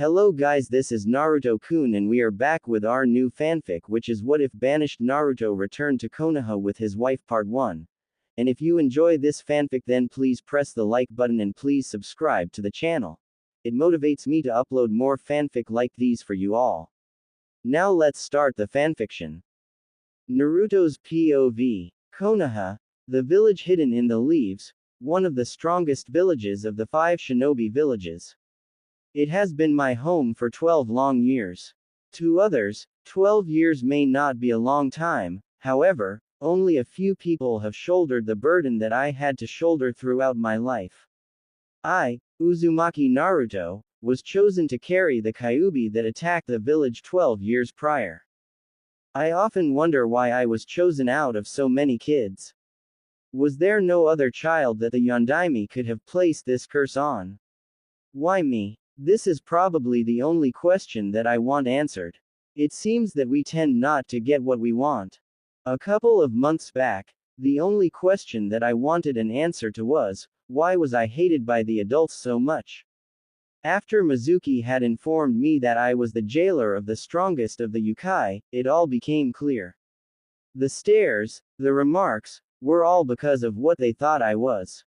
Hello guys, this is Naruto-kun and we are back with our new fanfic, which is What If Banished Naruto Returned to Konoha with His Wife Part 1. And if you enjoy this fanfic, then please press the like button and please subscribe to the channel. It motivates me to upload more fanfic like these for you all. Now let's start the fanfiction. Naruto's POV. Konoha, the village hidden in the leaves, one of the strongest villages of the 5 shinobi villages. It has been my home for 12 long years. To others, 12 years may not be a long time, however, only a few people have shouldered the burden that I had to shoulder throughout my life. I, Uzumaki Naruto, was chosen to carry the Kyuubi that attacked the village 12 years prior. I often wonder why I was chosen out of so many kids. Was there no other child that the Yondaime could have placed this curse on? Why me? This is probably the only question that I want answered. It seems that we tend not to get what we want. A couple of months back, the only question that I wanted an answer to was, why was I hated by the adults so much? After Mizuki had informed me that I was the jailer of the strongest of the yokai, it all became clear. The stares, the remarks, were all because of what they thought I was.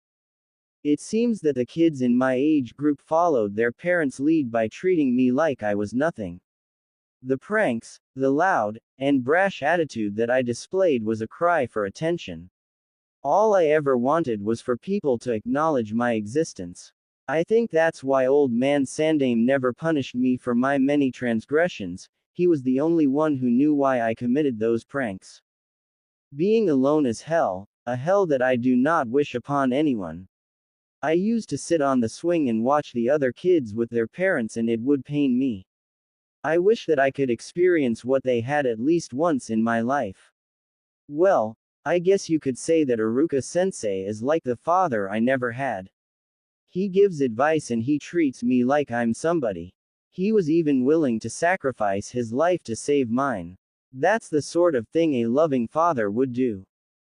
It seems that the kids in my age group followed their parents' lead by treating me like I was nothing. The pranks, the loud, and brash attitude that I displayed was a cry for attention. All I ever wanted was for people to acknowledge my existence. I think that's why old man Sandame never punished me for my many transgressions. He was the only one who knew why I committed those pranks. Being alone is hell, a hell that I do not wish upon anyone. I used to sit on the swing and watch the other kids with their parents and it would pain me. I wish that I could experience what they had at least once in my life. Well, I guess you could say that Iruka-sensei is like the father I never had. He gives advice and he treats me like I'm somebody. He was even willing to sacrifice his life to save mine. That's the sort of thing a loving father would do.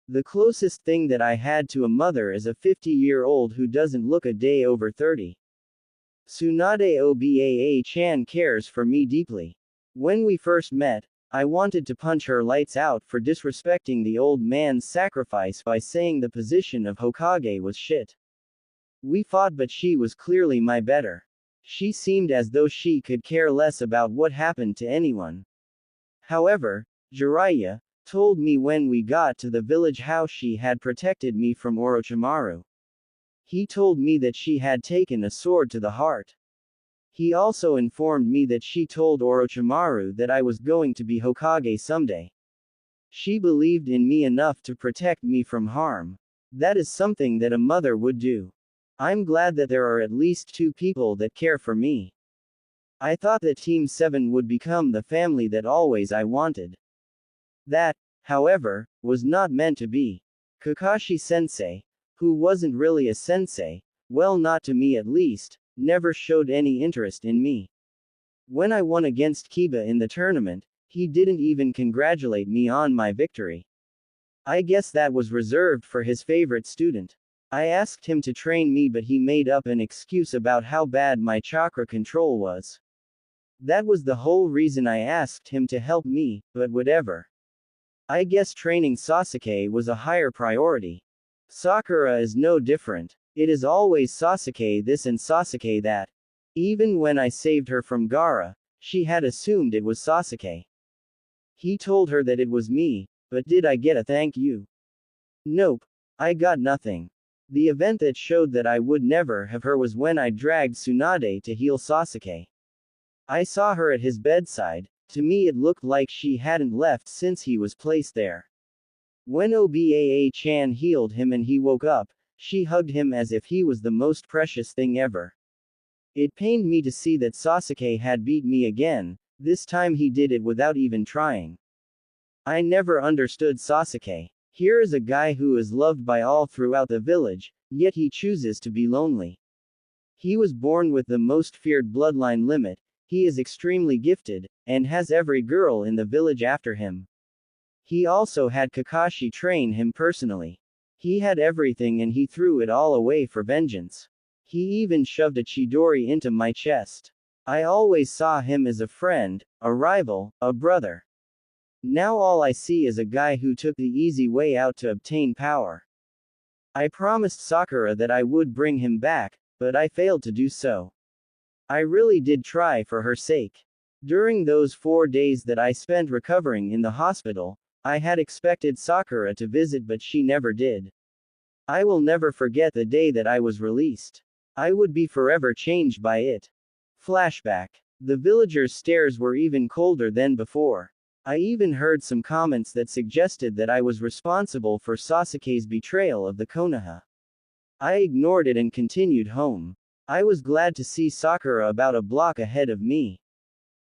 The closest thing that I had to a mother is a 50-year-old who doesn't look a day over 30. Tsunade Obaa-chan cares for me deeply. When we first met, I wanted to punch her lights out for disrespecting the old man's sacrifice by saying the position of Hokage was shit. We fought, but she was clearly my better. She seemed as though she could care less about what happened to anyone. However, Jiraiya told me when we got to the village how she had protected me from Orochimaru. He told me that she had taken a sword to the heart. He also informed me that she told Orochimaru that I was going to be Hokage someday. She believed in me enough to protect me from harm. That is something that a mother would do. I'm glad that there are at least 2 people that care for me. I thought that Team 7 would become the family that always I wanted. That, however, was not meant to be. Kakashi-sensei, who wasn't really a sensei, well, not to me at least, never showed any interest in me. When I won against Kiba in the tournament, he didn't even congratulate me on my victory. I guess that was reserved for his favorite student. I asked him to train me, but he made up an excuse about how bad my chakra control was. That was the whole reason I asked him to help me, but whatever. I guess training Sasuke was a higher priority. Sakura is no different. It is always Sasuke this and Sasuke that. Even when I saved her from Gaara, she had assumed it was Sasuke. He told her that it was me, but did I get a thank you? Nope. I got nothing. The event that showed that I would never have her was when I dragged Tsunade to heal Sasuke. I saw her at his bedside. To me it looked like she hadn't left since he was placed there. When Obaa-chan healed him and he woke up, she hugged him as if he was the most precious thing ever. It pained me to see that Sasuke had beat me again. This time he did it without even trying. I never understood Sasuke. Here is a guy who is loved by all throughout the village, yet he chooses to be lonely. He was born with the most feared bloodline limit. He is extremely gifted, and has every girl in the village after him. He also had Kakashi train him personally. He had everything and he threw it all away for vengeance. He even shoved a Chidori into my chest. I always saw him as a friend, a rival, a brother. Now all I see is a guy who took the easy way out to obtain power. I promised Sakura that I would bring him back, but I failed to do so. I really did try for her sake. During those 4 days that I spent recovering in the hospital, I had expected Sakura to visit, but she never did. I will never forget the day that I was released. I would be forever changed by it. Flashback. The villagers' stares were even colder than before. I even heard some comments that suggested that I was responsible for Sasuke's betrayal of the Konoha. I ignored it and continued home. I was glad to see Sakura about a block ahead of me.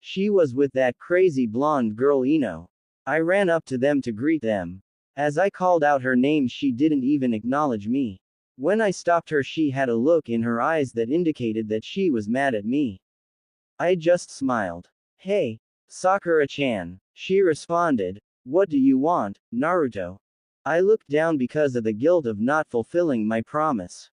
She was with that crazy blonde girl Ino. I ran up to them to greet them. As I called out her name, she didn't even acknowledge me. When I stopped her, she had a look in her eyes that indicated that she was mad at me. I just smiled. "Hey, Sakura-chan," she responded. "What do you want, Naruto?" I looked down because of the guilt of not fulfilling my promise.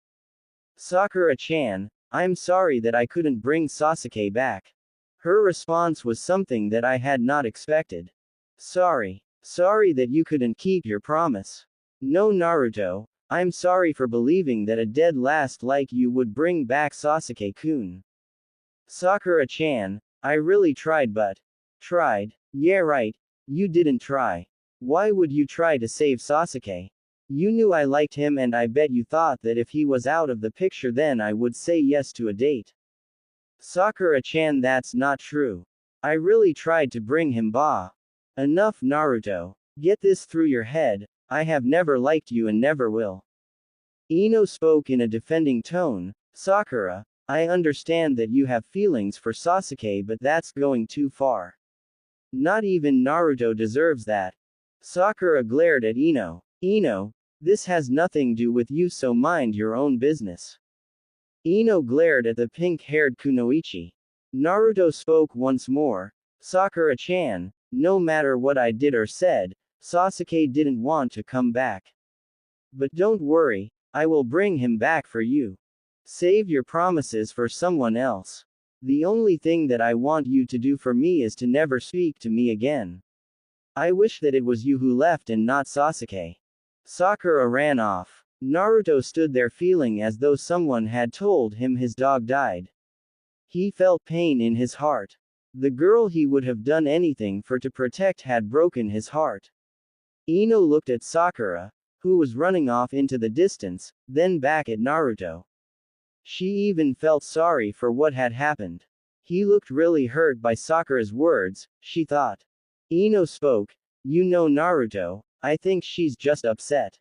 "Sakura-chan, I'm sorry that I couldn't bring Sasuke back." Her response was something that I had not expected. "Sorry. Sorry that you couldn't keep your promise." "No, Naruto, I'm sorry for believing that a dead last like you would bring back Sasuke-kun." "Sakura-chan, I really tried, but..." "Tried? Yeah, right. You didn't try. Why would you try to save Sasuke? You knew I liked him, and I bet you thought that if he was out of the picture then I would say yes to a date." "Sakura-chan, that's not true. I really tried to bring him back." "Enough, Naruto. Get this through your head. I have never liked you and never will." Ino spoke in a defending tone. "Sakura, I understand that you have feelings for Sasuke, but that's going too far. Not even Naruto deserves that." Sakura glared at Ino. "Ino, this has nothing to do with you, so mind your own business." Ino glared at the pink-haired Kunoichi. Naruto spoke once more. "Sakura-chan, no matter what I did or said, Sasuke didn't want to come back. But don't worry, I will bring him back for you. Save your promises for someone else. The only thing that I want you to do for me is to never speak to me again. I wish that it was you who left and not Sasuke." Sakura ran off. Naruto stood there feeling as though someone had told him his dog died. He felt pain in his heart. The girl he would have done anything for to protect had broken his heart. Ino looked at Sakura, who was running off into the distance, then back at Naruto. She even felt sorry for what had happened. He looked really hurt by Sakura's words, she thought. Ino spoke. "You know, Naruto, I think she's just upset."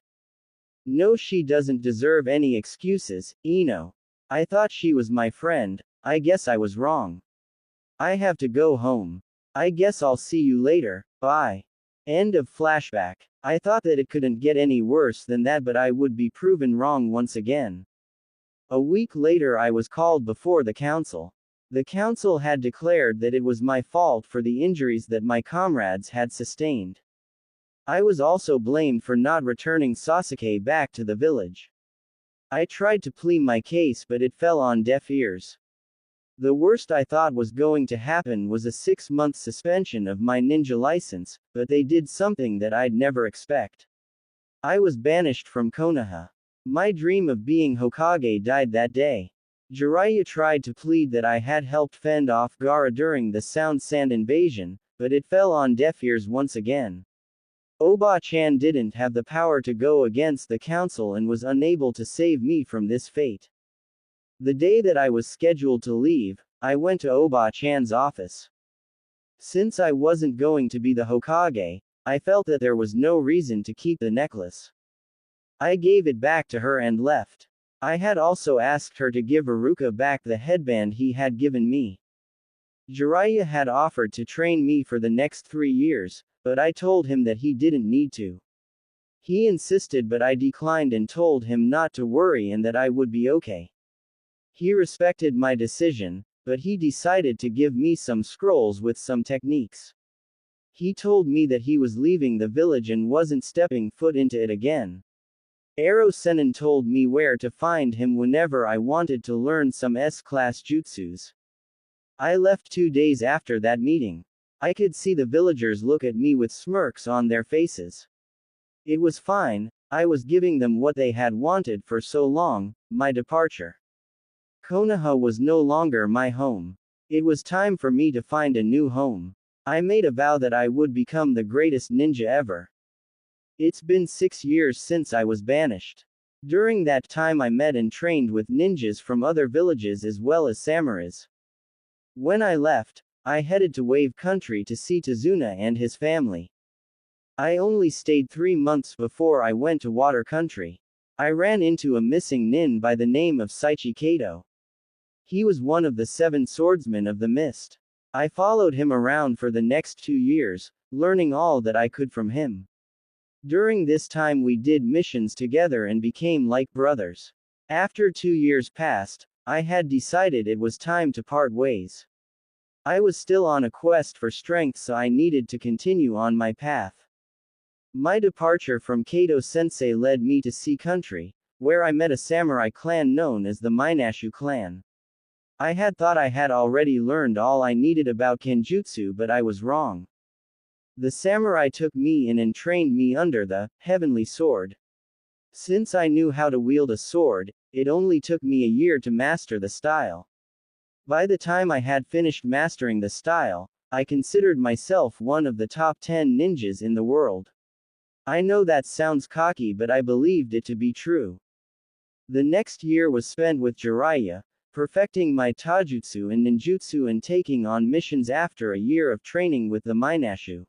"No, she doesn't deserve any excuses, Ino. I thought she was my friend. I guess I was wrong. I have to go home. I guess I'll see you later, bye." End of flashback. I thought that it couldn't get any worse than that, but I would be proven wrong once again. A week later I was called before the council. The council had declared that it was my fault for the injuries that my comrades had sustained. I was also blamed for not returning Sasuke back to the village. I tried to plead my case, but it fell on deaf ears. The worst I thought was going to happen was a 6-month suspension of my ninja license, but they did something that I'd never expect. I was banished from Konoha. My dream of being Hokage died that day. Jiraiya tried to plead that I had helped fend off Gaara during the Sound Sand invasion, but it fell on deaf ears once again. Oba-chan didn't have the power to go against the council and was unable to save me from this fate. The day that I was scheduled to leave, I went to Oba-chan's office. Since I wasn't going to be the Hokage, I felt that there was no reason to keep the necklace. I gave it back to her and left. I had also asked her to give Iruka back the headband he had given me. Jiraiya had offered to train me for the next 3 years, but I told him that he didn't need to. He insisted, but I declined and told him not to worry and that I would be okay. He respected my decision, but he decided to give me some scrolls with some techniques. He told me that he was leaving the village and wasn't stepping foot into it again. Ero Sennin told me where to find him whenever I wanted to learn some S-class jutsus. I left 2 days after that meeting. I could see the villagers look at me with smirks on their faces. It was fine, I was giving them what they had wanted for so long, my departure. Konoha was no longer my home. It was time for me to find a new home. I made a vow that I would become the greatest ninja ever. It's been 6 years since I was banished. During that time I met and trained with ninjas from other villages as well as samurais. When I left, I headed to Wave Country to see Tazuna and his family. I only stayed 3 months before I went to Water Country. I ran into a missing nin by the name of Saichi Kato. He was one of the 7 swordsmen of the mist. I followed him around for the next 2 years, learning all that I could from him. During this time we did missions together and became like brothers. After 2 years passed, I had decided it was time to part ways. I was still on a quest for strength, so I needed to continue on my path. My departure from Kato-sensei led me to Sea Country, where I met a samurai clan known as the Minashu clan. I had thought I had already learned all I needed about Kenjutsu, but I was wrong. The samurai took me in and trained me under the heavenly sword. Since I knew how to wield a sword, it only took me a year to master the style. By the time I had finished mastering the style, I considered myself one of the top 10 ninjas in the world. I know that sounds cocky, but I believed it to be true. The next year was spent with Jiraiya, perfecting my taijutsu and ninjutsu and taking on missions after a year of training with the Minashu.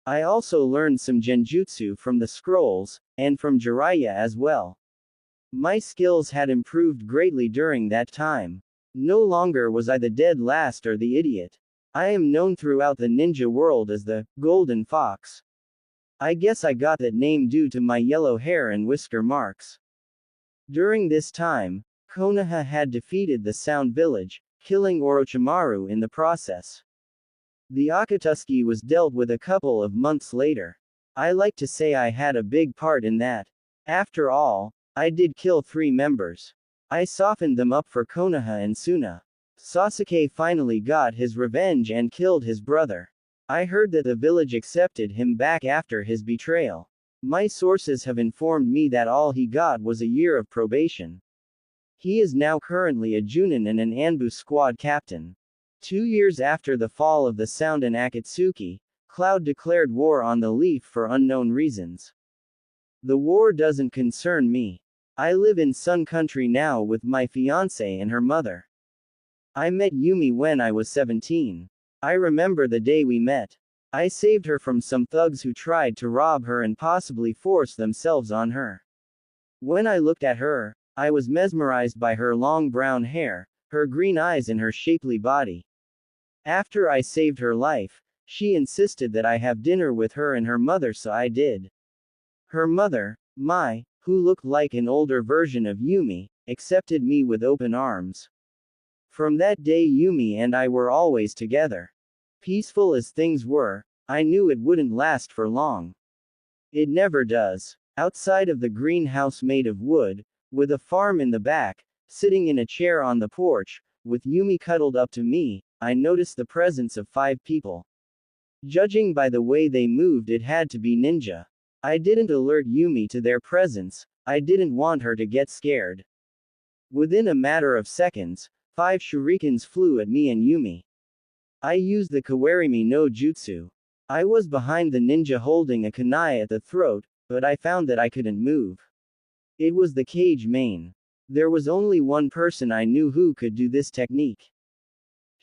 I also learned some genjutsu from the scrolls, and from Jiraiya as well. My skills had improved greatly during that time. No longer was I the dead last or the idiot. I am known throughout the ninja world as the Golden Fox. I guess I got that name due to my yellow hair and whisker marks. During this time, Konoha had defeated the Sound Village, killing Orochimaru in the process. The Akatsuki was dealt with a couple of months later. I like to say I had a big part in that. After all, I did kill 3 members. I softened them up for Konoha and Suna. Sasuke finally got his revenge and killed his brother. I heard that the village accepted him back after his betrayal. My sources have informed me that all he got was a year of probation. He is now currently a Junin and an Anbu squad captain. 2 years after the fall of the Sound and Akatsuki, Cloud declared war on the Leaf for unknown reasons. The war doesn't concern me. I live in Sun Country now with my fiancée and her mother. I met Yumi when I was 17. I remember the day we met. I saved her from some thugs who tried to rob her and possibly force themselves on her. When I looked at her, I was mesmerized by her long brown hair, her green eyes and her shapely body. After I saved her life, she insisted that I have dinner with her and her mother, so I did. Her mother, Mai, who looked like an older version of Yumi, accepted me with open arms. From that day Yumi and I were always together. Peaceful as things were, I knew it wouldn't last for long. It never does. Outside of the greenhouse made of wood, with a farm in the back, sitting in a chair on the porch, with Yumi cuddled up to me, I noticed the presence of 5 people. Judging by the way they moved, it had to be ninja. I didn't alert Yumi to their presence, I didn't want her to get scared. Within a matter of seconds, 5 shurikens flew at me and Yumi. I used the Kawarimi no Jutsu. I was behind the ninja holding a kunai at the throat, but I found that I couldn't move. It was the cage main. There was only one person I knew who could do this technique.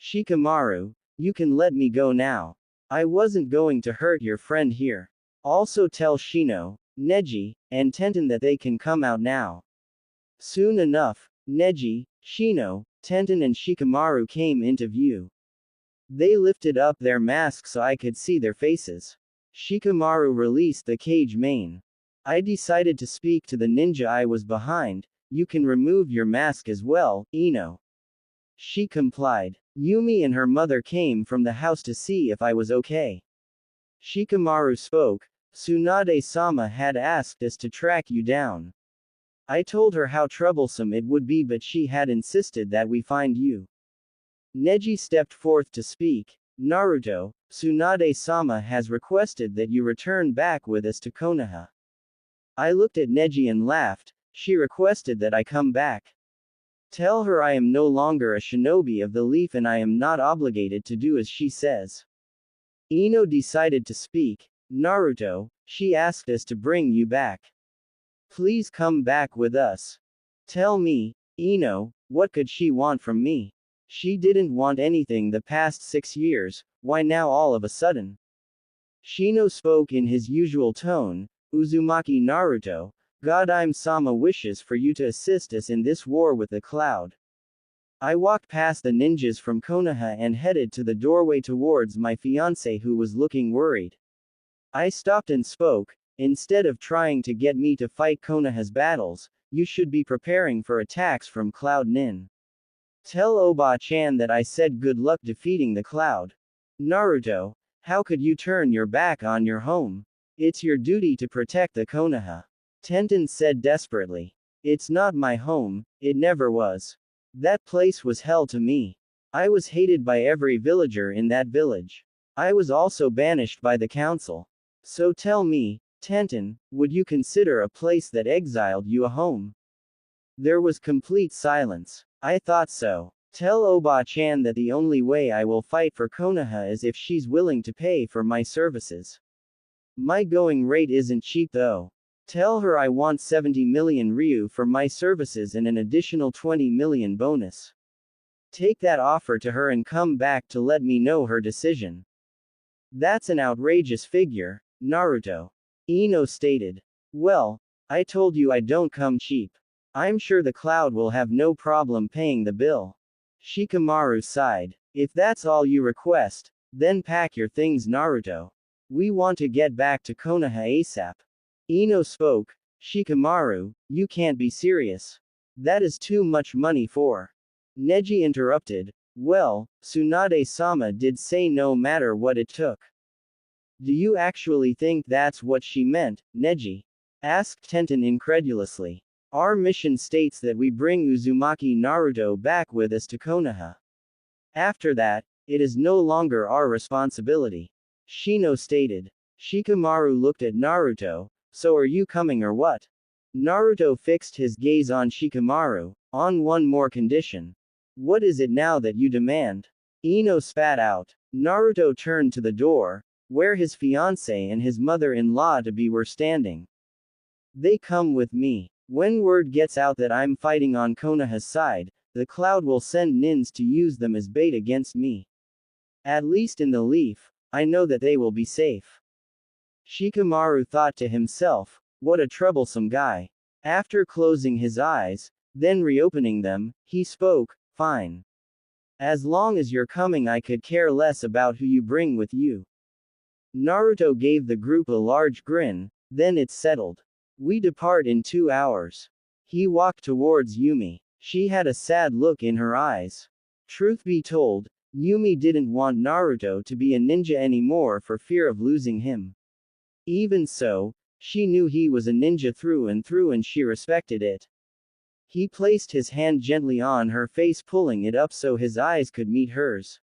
Shikamaru, you can let me go now. I wasn't going to hurt your friend here. Also tell Shino, Neji, and Tenten that they can come out now. Soon enough, Neji, Shino, Tenten and Shikamaru came into view. They lifted up their masks so I could see their faces. Shikamaru released the cage main. I decided to speak to the ninja I was behind. You can remove your mask as well, Ino. She complied. Yumi and her mother came from the house to see if I was okay. Shikamaru spoke. Tsunade-sama had asked us to track you down. I told her how troublesome it would be, but she had insisted that we find you. Neji stepped forth to speak. Naruto, Tsunade-sama has requested that you return back with us to Konoha. I looked at Neji and laughed. She requested that I come back. Tell her I am no longer a shinobi of the leaf and I am not obligated to do as she says. Ino decided to speak. Naruto, she asked us to bring you back. Please come back with us. Tell me, Ino, what could she want from me? She didn't want anything the past 6 years, why now all of a sudden? Shino spoke in his usual tone. Uzumaki Naruto, God-Sama wishes for you to assist us in this war with the cloud. I walked past the ninjas from Konoha and headed to the doorway towards my fiancé who was looking worried. I stopped and spoke. Instead of trying to get me to fight Konoha's battles, you should be preparing for attacks from Cloud Nin. Tell Oba-chan that I said good luck defeating the cloud. Naruto, how could you turn your back on your home? It's your duty to protect the Konoha. Tenten said desperately. It's not my home, it never was. That place was hell to me. I was hated by every villager in that village. I was also banished by the council. So tell me, Tenten, would you consider a place that exiled you a home? There was complete silence. I thought so. Tell Oba-chan that the only way I will fight for Konoha is if she's willing to pay for my services. My going rate isn't cheap though. Tell her I want 70 million ryu for my services and an additional 20 million bonus. Take that offer to her and come back to let me know her decision. That's an outrageous figure, Naruto. Ino stated. Well, I told you I don't come cheap. I'm sure the cloud will have no problem paying the bill. Shikamaru sighed. If that's all you request, then pack your things, Naruto. We want to get back to Konoha ASAP. Ino spoke. Shikamaru, you can't be serious. That is too much money for. Neji interrupted. Well, Tsunade-sama did say no matter what it took. Do you actually think that's what she meant, Neji? Asked Tenten incredulously. Our mission states that we bring Uzumaki Naruto back with us to Konoha. After that, it is no longer our responsibility. Shino stated. Shikamaru looked at Naruto. So are you coming or what? Naruto fixed his gaze on Shikamaru. On one more condition. What is it now that you demand? Ino spat out. Naruto turned to the door, where his fiancé and his mother-in-law-to-be were standing. They come with me. When word gets out that I'm fighting on Konoha's side, the cloud will send nins to use them as bait against me. At least in the leaf, I know that they will be safe. Shikamaru thought to himself, what a troublesome guy. After closing his eyes, then reopening them, he spoke, fine. As long as you're coming I could care less about who you bring with you. Naruto gave the group a large grin, then it's settled. We depart in 2 hours. He walked towards Yumi. She had a sad look in her eyes. Truth be told, Yumi didn't want Naruto to be a ninja anymore for fear of losing him. Even so, she knew he was a ninja through and through and she respected it. He placed his hand gently on her face, pulling it up so his eyes could meet hers.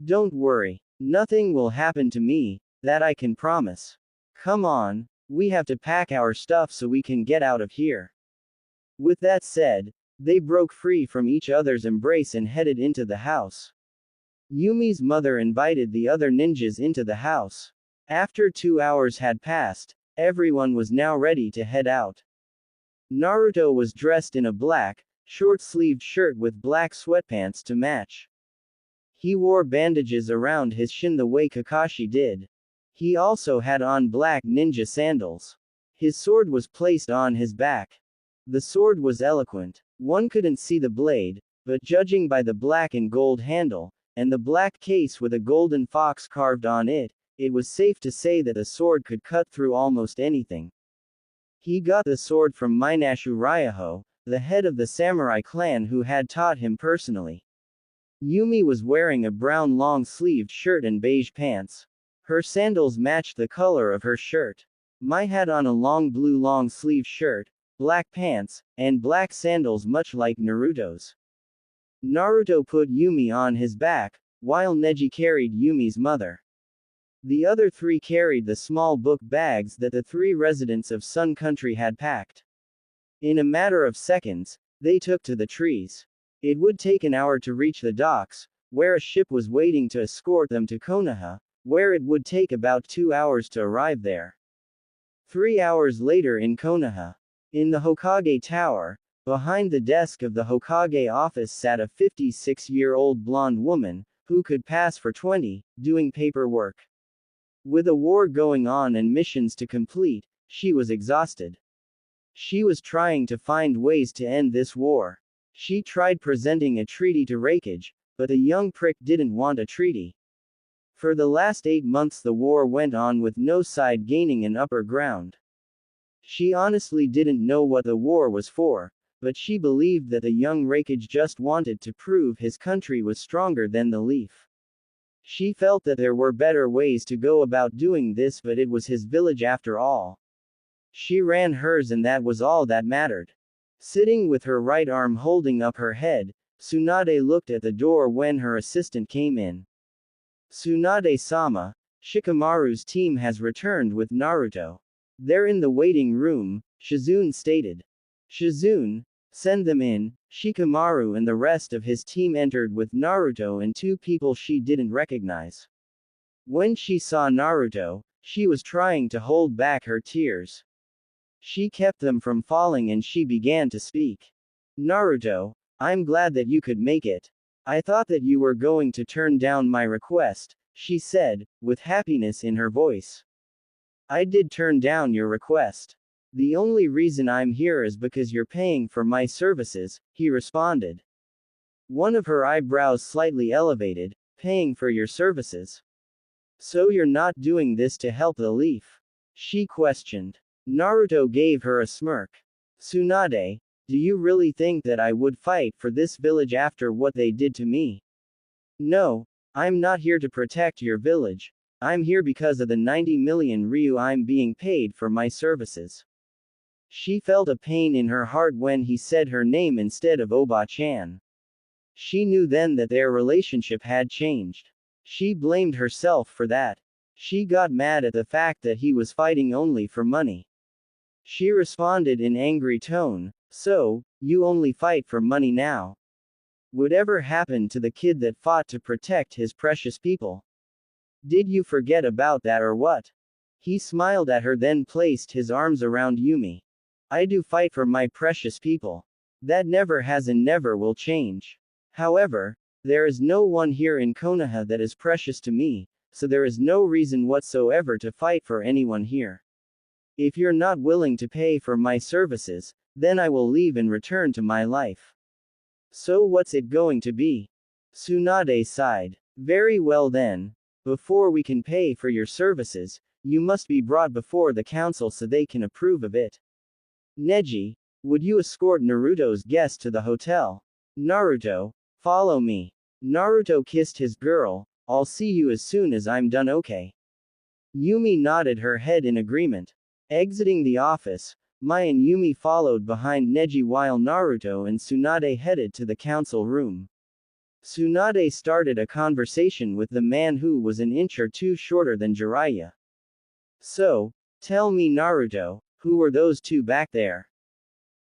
Don't worry. Nothing will happen to me, that I can promise. Come on, we have to pack our stuff so we can get out of here. With that said, they broke free from each other's embrace and headed into the house. Yumi's mother invited the other ninjas into the house. After 2 hours had passed, everyone was now ready to head out. Naruto was dressed in a black, short-sleeved shirt with black sweatpants to match. He wore bandages around his shin the way Kakashi did. He also had on black ninja sandals. His sword was placed on his back. The sword was eloquent. One couldn't see the blade, but judging by the black and gold handle, and the black case with a golden fox carved on it, it was safe to say that the sword could cut through almost anything. He got the sword from Minato Ryaho, the head of the samurai clan who had taught him personally. Yumi was wearing a brown long-sleeved shirt and beige pants. Her sandals matched the color of her shirt. Mai had on a long blue long-sleeved shirt, black pants, and black sandals much like Naruto's. Naruto put Yumi on his back, while Neji carried Yumi's mother. The other three carried the small book bags that the three residents of Sun Country had packed. In a matter of seconds, they took to the trees. It would take an hour to reach the docks, where a ship was waiting to escort them to Konoha, where it would take about 2 hours to arrive there. 3 hours later in Konoha. In the Hokage Tower, behind the desk of the Hokage office sat a 56-year-old blonde woman, who could pass for 20, doing paperwork. With a war going on and missions to complete, she was exhausted. She was trying to find ways to end this war. She tried presenting a treaty to Raikage, but the young prick didn't want a treaty. For the last 8 months the war went on with no side gaining an upper ground. She honestly didn't know what the war was for, but she believed that the young Raikage just wanted to prove his country was stronger than the Leaf. She felt that there were better ways to go about doing this, but it was his village after all. She ran hers and that was all that mattered. Sitting with her right arm holding up her head, Tsunade looked at the door when her assistant came in. Tsunade-sama, Shikamaru's team has returned with Naruto. They're in the waiting room, Shizune stated. Shizune, send them in. Shikamaru and the rest of his team entered with Naruto and 2 people she didn't recognize. When she saw Naruto, she was trying to hold back her tears. She kept them from falling and she began to speak. Naruto, I'm glad that you could make it. I thought that you were going to turn down my request, she said, with happiness in her voice. I did turn down your request. The only reason I'm here is because you're paying for my services, he responded. One of her eyebrows slightly elevated, paying for your services. So you're not doing this to help the Leaf? She questioned. Naruto gave her a smirk. Tsunade, do you really think that I would fight for this village after what they did to me? No, I'm not here to protect your village. I'm here because of the 90 million ryu I'm being paid for my services. She felt a pain in her heart when he said her name instead of Oba-chan. She knew then that their relationship had changed. She blamed herself for that. She got mad at the fact that he was fighting only for money. She responded in angry tone, so, you only fight for money now? Whatever happened to the kid that fought to protect his precious people? Did you forget about that or what? He smiled at her then placed his arms around Yumi. I do fight for my precious people. That never has and never will change. However, there is no one here in Konoha that is precious to me, so there is no reason whatsoever to fight for anyone here. If you're not willing to pay for my services, then I will leave and return to my life. So what's it going to be? Tsunade sighed. Very well then. Before we can pay for your services, you must be brought before the council so they can approve of it. Neji, would you escort Naruto's guest to the hotel? Naruto, follow me. Naruto kissed his girl. I'll see you as soon as I'm done, okay? Yumi nodded her head in agreement. Exiting the office, Mai and Yumi followed behind Neji while Naruto and Tsunade headed to the council room. Tsunade started a conversation with the man who was an inch or two shorter than Jiraiya. So, tell me Naruto, who were those 2 back there?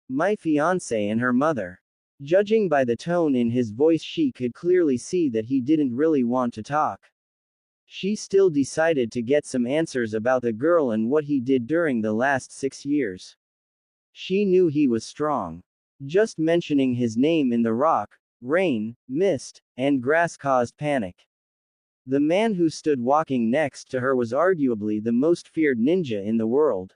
My fiancé and her mother. Judging by the tone in his voice she could clearly see that he didn't really want to talk. She still decided to get some answers about the girl and what he did during the last 6 years. She knew he was strong. Just mentioning his name in the rock, rain, mist, and grass caused panic. The man who stood walking next to her was arguably the most feared ninja in the world.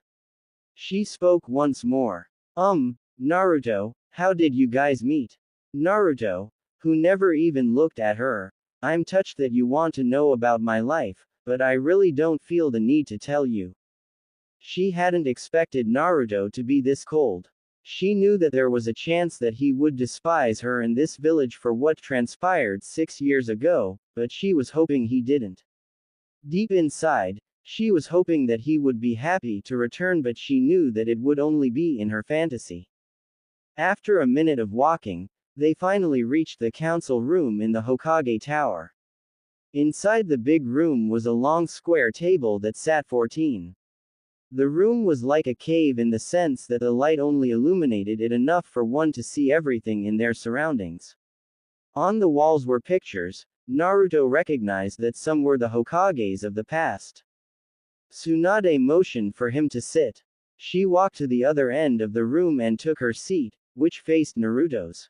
She spoke once more. Naruto, how did you guys meet? Naruto, who never even looked at her. I'm touched that you want to know about my life, but I really don't feel the need to tell you. She hadn't expected Naruto to be this cold. She knew that there was a chance that he would despise her and this village for what transpired 6 years ago, but she was hoping he didn't. Deep inside, she was hoping that he would be happy to return, but she knew that it would only be in her fantasy. After a minute of walking, They finally reached the council room in the Hokage Tower. Inside the big room was a long square table that sat 14. The room was like a cave in the sense that the light only illuminated it enough for one to see everything in their surroundings. On the walls were pictures. Naruto recognized that some were the Hokages of the past. Tsunade motioned for him to sit. She walked to the other end of the room and took her seat, which faced Naruto's.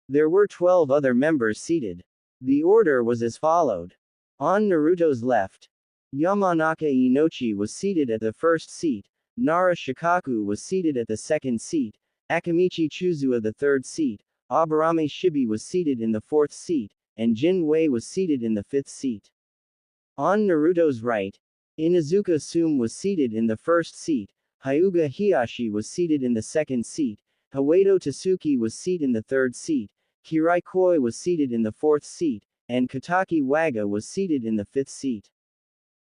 There were 12 other members seated. The order was as followed. On Naruto's left, Yamanaka Inochi was seated at the first seat, Nara Shikaku was seated at the second seat, Akamichi Chuzuo the third seat, Aburame Shibi was seated in the fourth seat, and Jin Wei was seated in the fifth seat. On Naruto's right, Inuzuka Tsume was seated in the first seat, Hyuga Hiyashi was seated in the second seat, Hawato Tasuki was seated in the third seat, Kirai Koi was seated in the fourth seat, and Kataki Waga was seated in the fifth seat.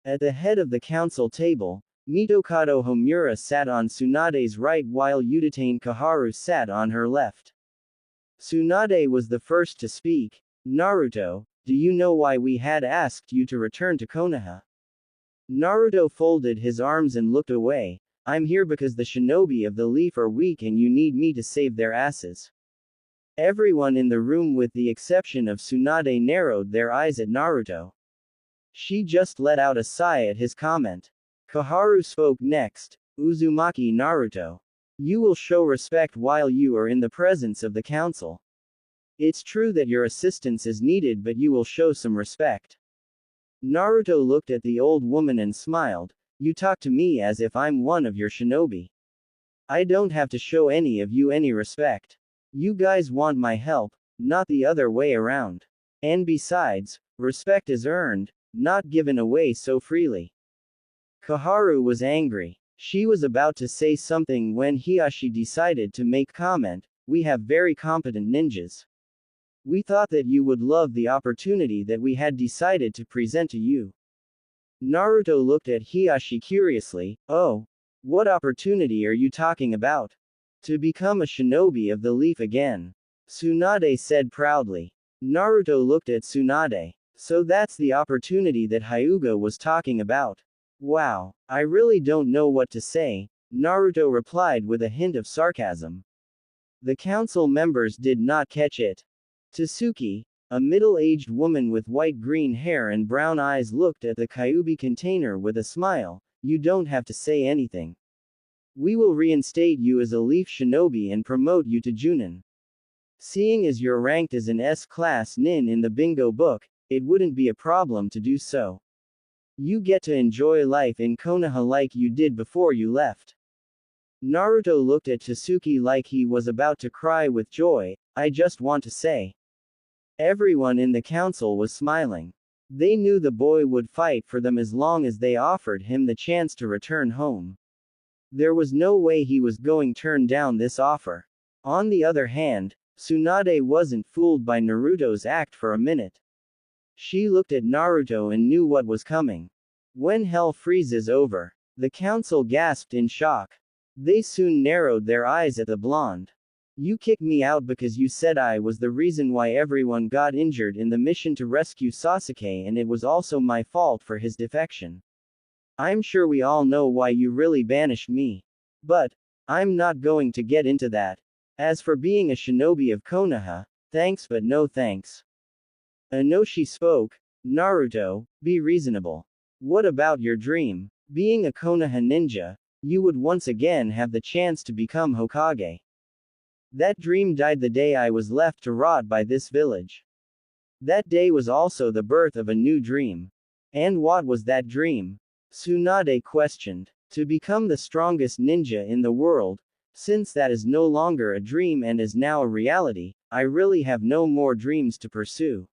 At the head of the council table, Mitokado Homura sat on Tsunade's right while Udatane Kaharu sat on her left. Tsunade was the first to speak. Naruto, do you know why we had asked you to return to Konoha? Naruto folded his arms and looked away. I'm here because the shinobi of the leaf are weak and you need me to save their asses. Everyone in the room with the exception of Tsunade narrowed their eyes at Naruto. She just let out a sigh at his comment. Kaharu spoke next. Uzumaki Naruto. You will show respect while you are in the presence of the council. It's true that your assistance is needed, but you will show some respect. Naruto looked at the old woman and smiled. You talk to me as if I'm one of your shinobi. I don't have to show any of you any respect. You guys want my help, not the other way around. And besides, respect is earned, not given away so freely. Kaharu was angry. She was about to say something when Hiyashi decided to make comment. We have very competent ninjas. We thought that you would love the opportunity that we had decided to present to you. Naruto looked at Hiyashi curiously. Oh, what opportunity are you talking about? To become a shinobi of the leaf again. Tsunade said proudly. Naruto looked at Tsunade. So that's the opportunity that Hyuga was talking about. Wow, I really don't know what to say, Naruto replied with a hint of sarcasm. The council members did not catch it. Tasuki, a middle-aged woman with white-green hair and brown eyes, looked at the Kyuubi container with a smile. You don't have to say anything. We will reinstate you as a leaf shinobi and promote you to Junin. Seeing as you're ranked as an S-class nin in the bingo book, it wouldn't be a problem to do so. You get to enjoy life in Konoha like you did before you left. Naruto looked at Tasuki like he was about to cry with joy. I just want to say. Everyone in the council was smiling. They knew the boy would fight for them as long as they offered him the chance to return home. There was no way he was going to turn down this offer. On the other hand, Tsunade wasn't fooled by Naruto's act for a minute. She looked at Naruto and knew what was coming. When hell freezes over, the council gasped in shock. They soon narrowed their eyes at the blonde. You kicked me out because you said I was the reason why everyone got injured in the mission to rescue Sasuke, and it was also my fault for his defection. I'm sure we all know why you really banished me. But I'm not going to get into that. As for being a shinobi of Konoha, thanks but no thanks. Inoshi spoke. Naruto, be reasonable. What about your dream? Being a Konoha ninja, you would once again have the chance to become Hokage. That dream died the day I was left to rot by this village. That day was also the birth of a new dream. And what was that dream? Tsunade questioned. To become the strongest ninja in the world. Since that is no longer a dream and is now a reality, I really have no more dreams to pursue.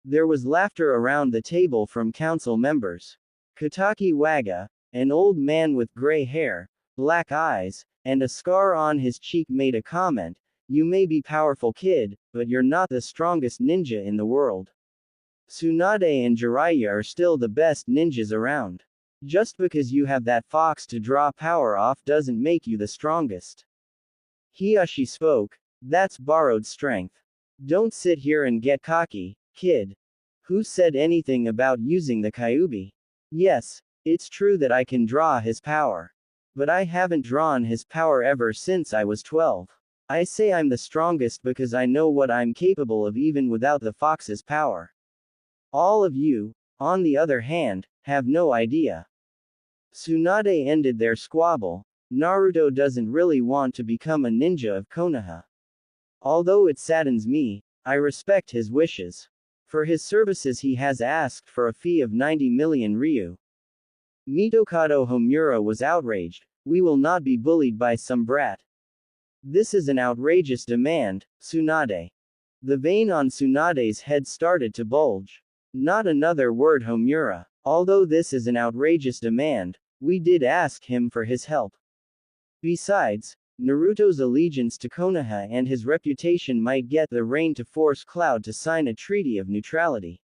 There was laughter around the table from council members. Kataki Waga, an old man with gray hair, black eyes, and a scar on his cheek, made a comment. You may be powerful, kid, but you're not the strongest ninja in the world. Tsunade and Jiraiya are still the best ninjas around. Just because you have that fox to draw power off doesn't make you the strongest. Hiyashi spoke. That's borrowed strength. Don't sit here and get cocky, kid. Who said anything about using the Kyuubi? Yes, it's true that I can draw his power. But I haven't drawn his power ever since I was 12. I say I'm the strongest because I know what I'm capable of even without the fox's power. All of you, on the other hand, have no idea. Tsunade ended their squabble. Naruto doesn't really want to become a ninja of Konoha. Although it saddens me, I respect his wishes. For his services he has asked for a fee of 90 million ryu. Mitokado Homura was outraged. We will not be bullied by some brat. This is an outrageous demand, Tsunade. The vein on Tsunade's head started to bulge. Not another word, Homura. Although this is an outrageous demand, we did ask him for his help. Besides, Naruto's allegiance to Konoha and his reputation might get the Rain to force Cloud to sign a treaty of neutrality.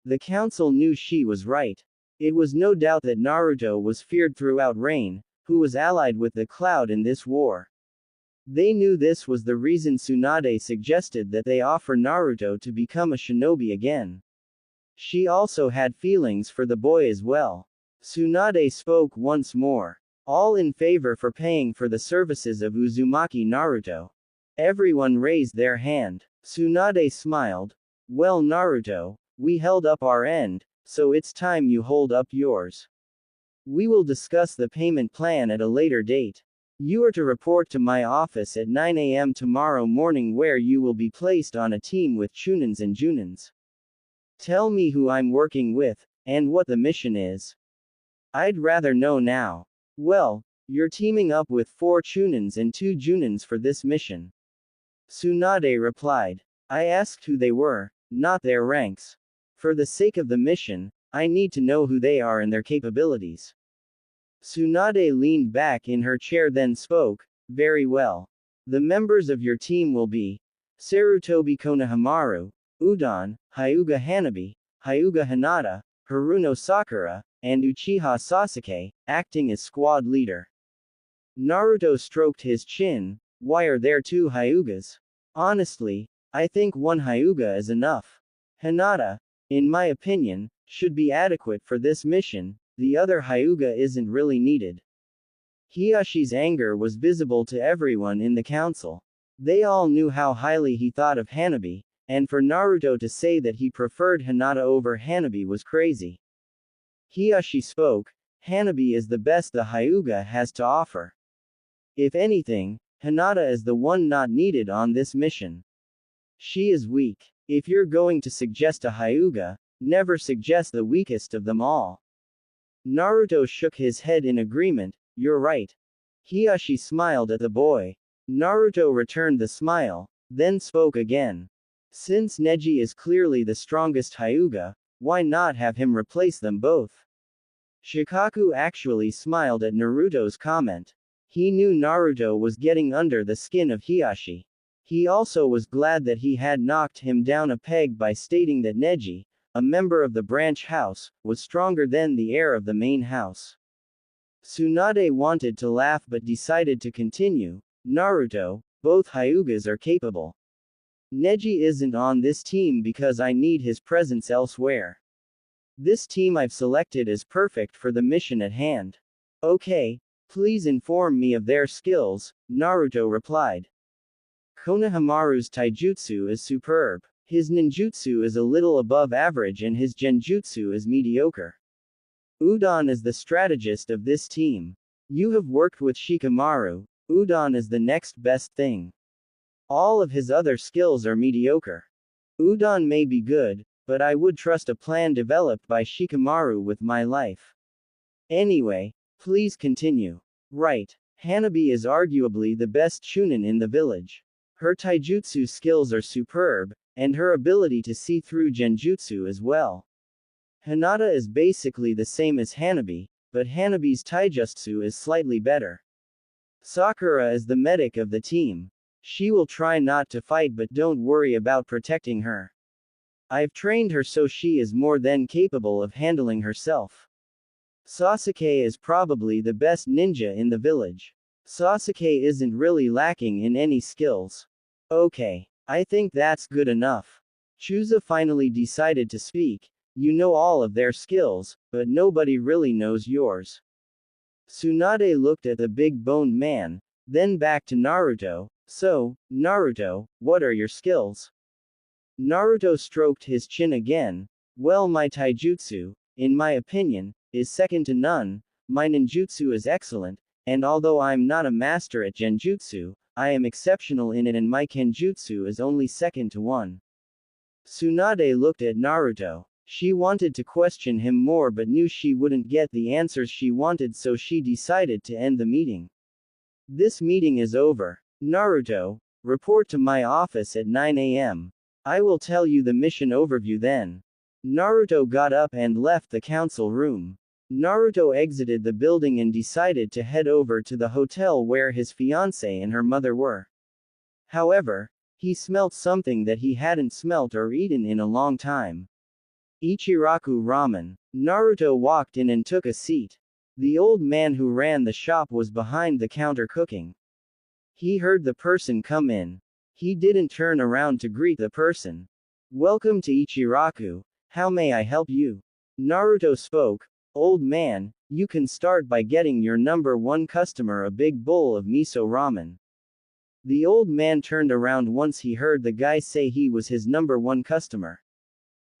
The council knew she was right. It was no doubt that Naruto was feared throughout Rain, who was allied with the Cloud in this war. They knew this was the reason Tsunade suggested that they offer Naruto to become a shinobi again. She also had feelings for the boy as well. Tsunade spoke once more. All in favor for paying for the services of Uzumaki Naruto. Everyone raised their hand. Tsunade smiled. Well, Naruto, we held up our end, so it's time you hold up yours. We will discuss the payment plan at a later date. You are to report to my office at 9 a.m. tomorrow morning, where you will be placed on a team with Chunins and Junins. Tell me who I'm working with, and what the mission is. I'd rather know now. Well, you're teaming up with 4 Chunins and 2 Junins for this mission. Tsunade replied. I asked who they were, not their ranks. For the sake of the mission, I need to know who they are and their capabilities. Tsunade leaned back in her chair, then spoke. Very well. The members of your team will be Sarutobi Konohamaru, Udon, Hyuga Hanabi, Hyuga Hinata, Haruno Sakura, and Uchiha Sasuke, acting as squad leader. Naruto stroked his chin. Why are there 2 Hyugas? Honestly, I think 1 Hyuga is enough. Hinata, in my opinion, should be adequate for this mission. The other Hyuga isn't really needed. Hiyashi's anger was visible to everyone in the council. They all knew how highly he thought of Hanabi, and for Naruto to say that he preferred Hinata over Hanabi was crazy. Hiyashi spoke. Hanabi is the best the Hyuga has to offer. If anything, Hinata is the one not needed on this mission. She is weak. If you're going to suggest a Hyuga, never suggest the weakest of them all. Naruto shook his head in agreement. You're right. Hiyashi smiled at the boy. Naruto returned the smile, then spoke again. Since Neji is clearly the strongest Hyuga, why not have him replace them both? Shikaku actually smiled at Naruto's comment. He knew Naruto was getting under the skin of Hiyashi. He also was glad that he had knocked him down a peg by stating that Neji, a member of the branch house, was stronger than the heir of the main house. Tsunade wanted to laugh but decided to continue. Naruto, both Hyugas are capable. Neji isn't on this team because I need his presence elsewhere. This team I've selected is perfect for the mission at hand. Okay, please inform me of their skills, Naruto replied. Konohamaru's taijutsu is superb. His ninjutsu is a little above average and his genjutsu is mediocre. Udon is the strategist of this team. You have worked with Shikamaru. Udon is the next best thing. All of his other skills are mediocre. Udon may be good, but I would trust a plan developed by Shikamaru with my life. Anyway, please continue. Right. Hanabi is arguably the best Chunin in the village. Her taijutsu skills are superb, and her ability to see through genjutsu as well. Hinata is basically the same as Hanabi, but Hanabi's taijutsu is slightly better. Sakura is the medic of the team. She will try not to fight, but don't worry about protecting her. I've trained her so she is more than capable of handling herself. Sasuke is probably the best ninja in the village. Sasuke isn't really lacking in any skills. Okay. I think that's good enough. Chusa finally decided to speak. You know all of their skills, but nobody really knows yours. Tsunade looked at the big-boned man, then back to Naruto. So, Naruto, what are your skills? Naruto stroked his chin again. Well, my taijutsu, in my opinion, is second to none. My ninjutsu is excellent, and although I'm not a master at genjutsu, I am exceptional in it, and my kenjutsu is only second to one. Tsunade looked at Naruto. She wanted to question him more but knew she wouldn't get the answers she wanted, so she decided to end the meeting. This meeting is over. Naruto, report to my office at 9 a.m. I will tell you the mission overview then. Naruto got up and left the council room. Naruto exited the building and decided to head over to the hotel where his fiancée and her mother were. However, he smelt something that he hadn't smelt or eaten in a long time. Ichiraku ramen. Naruto walked in and took a seat. The old man who ran the shop was behind the counter cooking. He heard the person come in. He didn't turn around to greet the person. Welcome to Ichiraku. How may I help you? Naruto spoke. Old man, you can start by getting your number one customer a big bowl of miso ramen. The old man turned around once he heard the guy say he was his number one customer.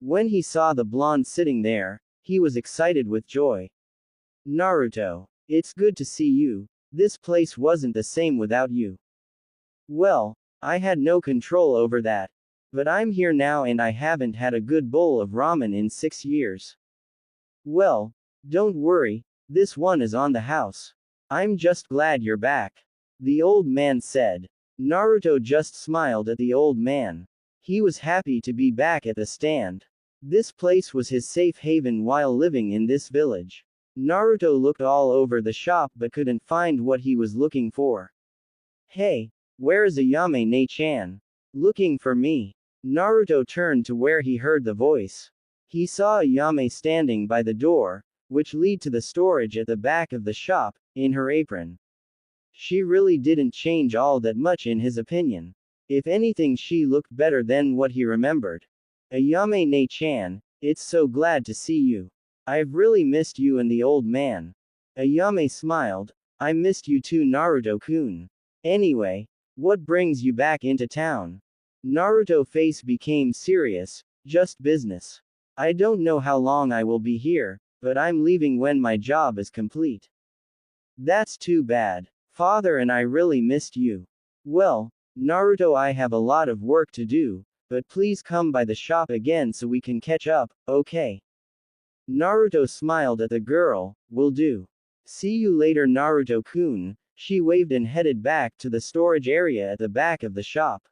When he saw the blonde sitting there, he was excited with joy. Naruto, it's good to see you. This place wasn't the same without you. Well, I had no control over that. But I'm here now and I haven't had a good bowl of ramen in 6 years. Well, don't worry, this one is on the house. I'm just glad you're back. The old man said. Naruto just smiled at the old man. He was happy to be back at the stand. This place was his safe haven while living in this village. Naruto looked all over the shop but couldn't find what he was looking for. Hey, where is Ayame-ne-chan? Looking for me? Naruto turned to where he heard the voice. He saw Ayame standing by the door, which lead to the storage at the back of the shop, in her apron. She really didn't change all that much in his opinion. If anything, she looked better than what he remembered. Ayame-ne-chan, it's so glad to see you. I've really missed you and the old man. Ayame smiled. I missed you too, Naruto-kun. Anyway, what brings you back into town? Naruto's face became serious. Just business. I don't know how long I will be here, but I'm leaving when my job is complete. That's too bad. Father and I really missed you. Well, Naruto, I have a lot of work to do, but please come by the shop again so we can catch up, okay? Naruto smiled at the girl. Will do. See you later, Naruto-kun. She waved and headed back to the storage area at the back of the shop.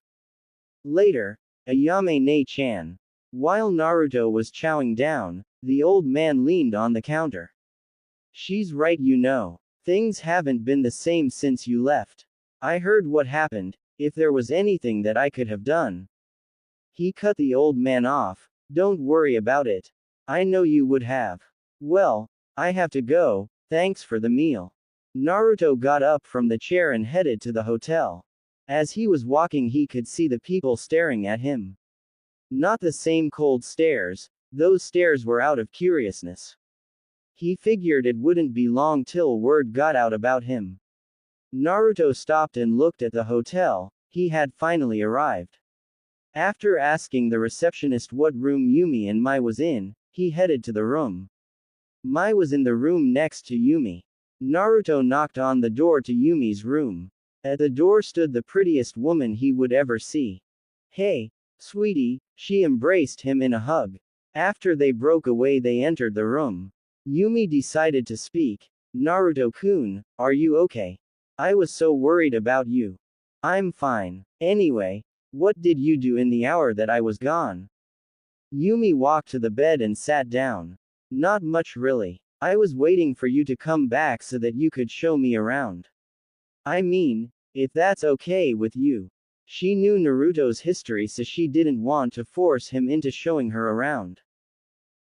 Later, Ayame-ne-chan. While Naruto was chowing down, the old man leaned on the counter. She's right, you know. Things haven't been the same since you left. I heard what happened. If there was anything that I could have done. He cut the old man off. Don't worry about it. I know you would have. Well, I have to go. Thanks for the meal. Naruto got up from the chair and headed to the hotel. As he was walking, he could see the people staring at him. Not the same cold stares. Those stares were out of curiousness. He figured it wouldn't be long till word got out about him. Naruto stopped and looked at the hotel. He had finally arrived. After asking the receptionist what room Yumi and Mai was in, he headed to the room. Mai was in the room next to Yumi. Naruto knocked on the door to Yumi's room. At the door stood the prettiest woman he would ever see. Hey, sweetie, she embraced him in a hug. After they broke away, they entered the room. Yumi decided to speak. Naruto-kun, are you okay? I was so worried about you. I'm fine. Anyway, what did you do in the hour that I was gone? Yumi walked to the bed and sat down. Not much really. I was waiting for you to come back so that you could show me around. I mean, if that's okay with you. She knew Naruto's history, so she didn't want to force him into showing her around.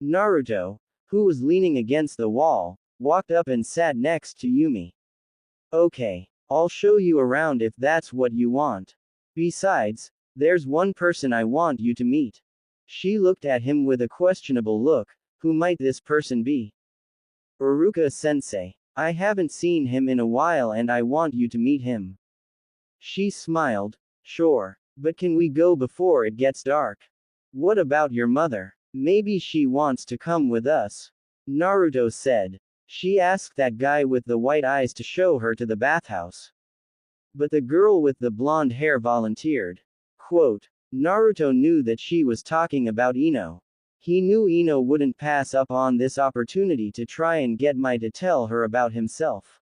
Naruto, who was leaning against the wall, walked up and sat next to Yumi. Okay, I'll show you around if that's what you want. Besides, there's one person I want you to meet. She looked at him with a questionable look. Who might this person be? Uruka-sensei. I haven't seen him in a while and I want you to meet him. She smiled. Sure. But can we go before it gets dark? What about your mother? Maybe she wants to come with us. Naruto said. She asked that guy with the white eyes to show her to the bathhouse. But the girl with the blonde hair volunteered. Quote. Naruto knew that she was talking about Ino. He knew Ino wouldn't pass up on this opportunity to try and get Mai to tell her about himself.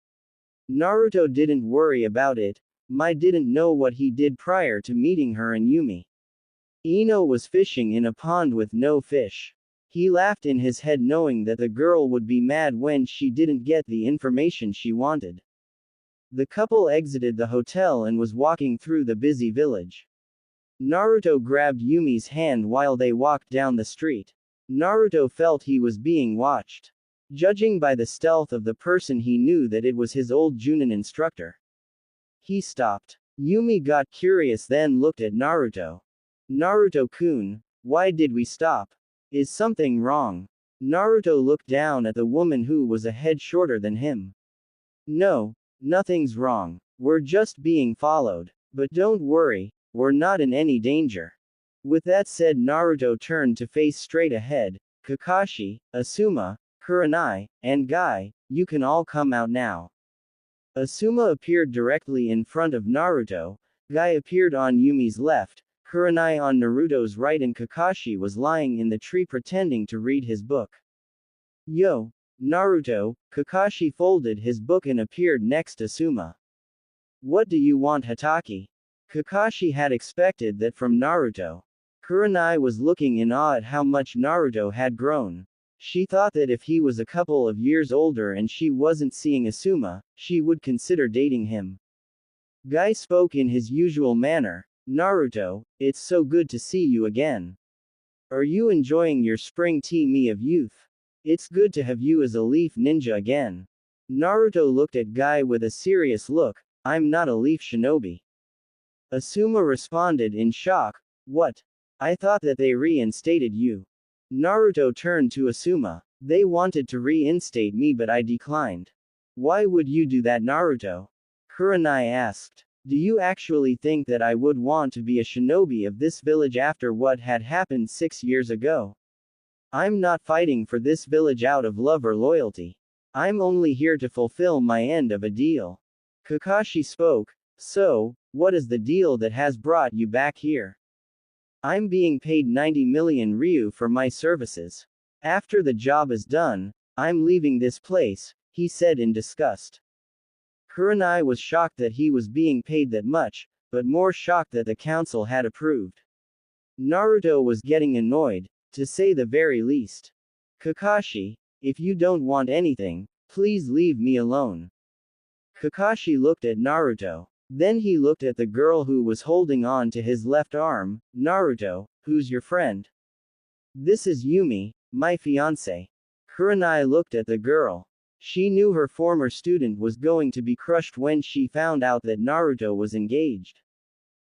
Naruto didn't worry about it. Mai didn't know what he did prior to meeting her and Yumi. Ino was fishing in a pond with no fish. He laughed in his head knowing that the girl would be mad when she didn't get the information she wanted. The couple exited the hotel and was walking through the busy village. Naruto grabbed Yumi's hand while they walked down the street. Naruto felt he was being watched. Judging by the stealth of the person, he knew that it was his old Junin instructor. He stopped. Yumi got curious then looked at Naruto. Naruto-kun, why did we stop? Is something wrong? Naruto looked down at the woman who was a head shorter than him. No, nothing's wrong. We're just being followed. But don't worry, we're not in any danger. With that said, Naruto turned to face straight ahead. Kakashi, Asuma, Kurenai, and Guy, you can all come out now. Asuma appeared directly in front of Naruto, Guy appeared on Yumi's left, Kurenai on Naruto's right, and Kakashi was lying in the tree pretending to read his book. Yo, Naruto, Kakashi folded his book and appeared next to Asuma. What do you want, Hatake? Kakashi had expected that from Naruto. Kurenai was looking in awe at how much Naruto had grown. She thought that if he was a couple of years older and she wasn't seeing Asuma, she would consider dating him. Guy spoke in his usual manner. Naruto, it's so good to see you again. Are you enjoying your spring tea of youth? It's good to have you as a leaf ninja again. Naruto looked at Guy with a serious look. I'm not a leaf shinobi. Asuma responded in shock. What? I thought that they reinstated you. Naruto turned to Asuma. They wanted to reinstate me but I declined. Why would you do that, Naruto? Kurenai asked. Do you actually think that I would want to be a shinobi of this village after what had happened 6 years ago? I'm not fighting for this village out of love or loyalty. I'm only here to fulfill my end of a deal. Kakashi spoke. So, what is the deal that has brought you back here? I'm being paid 90 million ryu for my services. After the job is done, I'm leaving this place, he said in disgust. Kurenai was shocked that he was being paid that much, but more shocked that the council had approved. Naruto was getting annoyed, to say the very least. Kakashi, if you don't want anything, please leave me alone. Kakashi looked at Naruto. Then he looked at the girl who was holding on to his left arm. Naruto, who's your friend? This is Yumi, my fiancé. Kurenai looked at the girl. She knew her former student was going to be crushed when she found out that Naruto was engaged.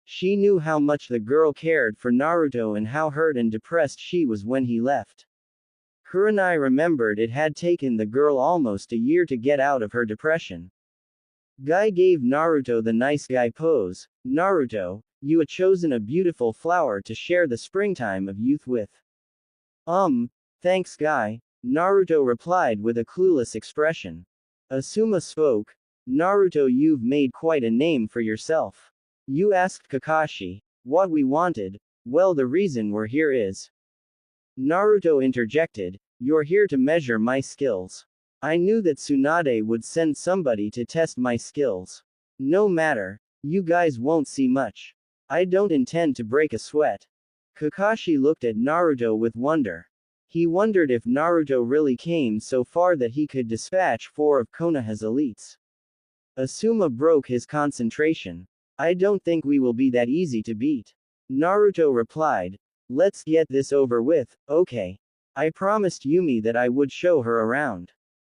She knew how much the girl cared for Naruto and how hurt and depressed she was when he left. Kurenai remembered it had taken the girl almost a year to get out of her depression. Guy gave Naruto the nice guy pose. Naruto, you had chosen a beautiful flower to share the springtime of youth with. Thanks Guy, Naruto replied with a clueless expression. Asuma spoke. Naruto, you've made quite a name for yourself. You asked Kakashi what we wanted. Well, the reason we're here is. Naruto interjected. You're here to measure my skills. I knew that Tsunade would send somebody to test my skills. No matter, you guys won't see much. I don't intend to break a sweat. Kakashi looked at Naruto with wonder. He wondered if Naruto really came so far that he could dispatch 4 of Konoha's elites. Asuma broke his concentration. I don't think we will be that easy to beat. Naruto replied. Let's get this over with, okay. I promised Yumi that I would show her around.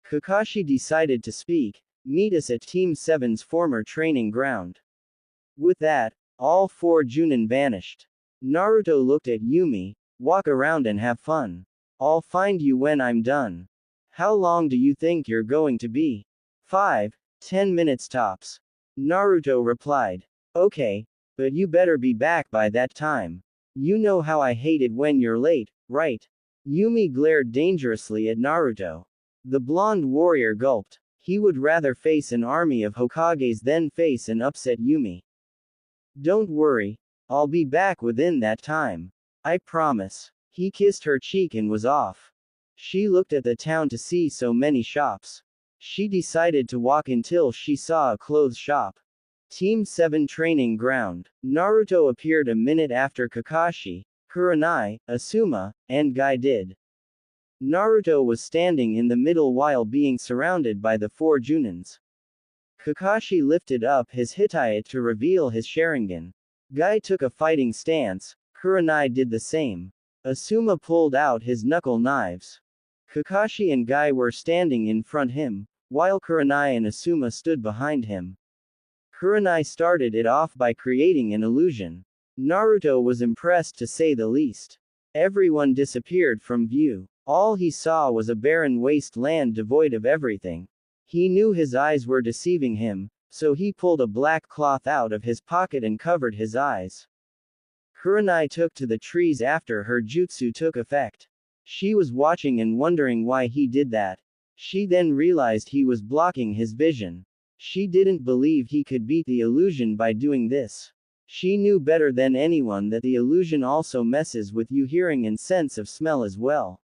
Kakashi decided to speak. Meet us at Team 7's former training ground. With that, All four Junin vanished. Naruto looked at Yumi. Walk around and have fun. I'll find you when I'm done. How long do you think you're going to be? 5, 10 minutes tops. Naruto replied. Okay, but you better be back by that time. You know how I hate it when you're late, right? Yumi glared dangerously at Naruto. The blonde warrior gulped. He would rather face an army of Hokages than face an upset Yumi. Don't worry, I'll be back within that time. I promise. He kissed her cheek and was off. She looked at the town to see so many shops. She decided to walk until she saw a clothes shop. Team 7 Training Ground. Naruto appeared a minute after Kakashi, Kurenai, Asuma, and Guy did. Naruto was standing in the middle while being surrounded by the four Junins. Kakashi lifted up his Hitayat to reveal his Sharingan. Guy took a fighting stance, Kurenai did the same. Asuma pulled out his knuckle knives. Kakashi and Guy were standing in front him, while Kurenai and Asuma stood behind him. Kurenai started it off by creating an illusion. Naruto was impressed to say the least. Everyone disappeared from view. All he saw was a barren wasteland devoid of everything. He knew his eyes were deceiving him, so he pulled a black cloth out of his pocket and covered his eyes. Kurenai took to the trees after her jutsu took effect. She was watching and wondering why he did that. She then realized he was blocking his vision. She didn't believe he could beat the illusion by doing this. She knew better than anyone that the illusion also messes with your hearing and sense of smell as well.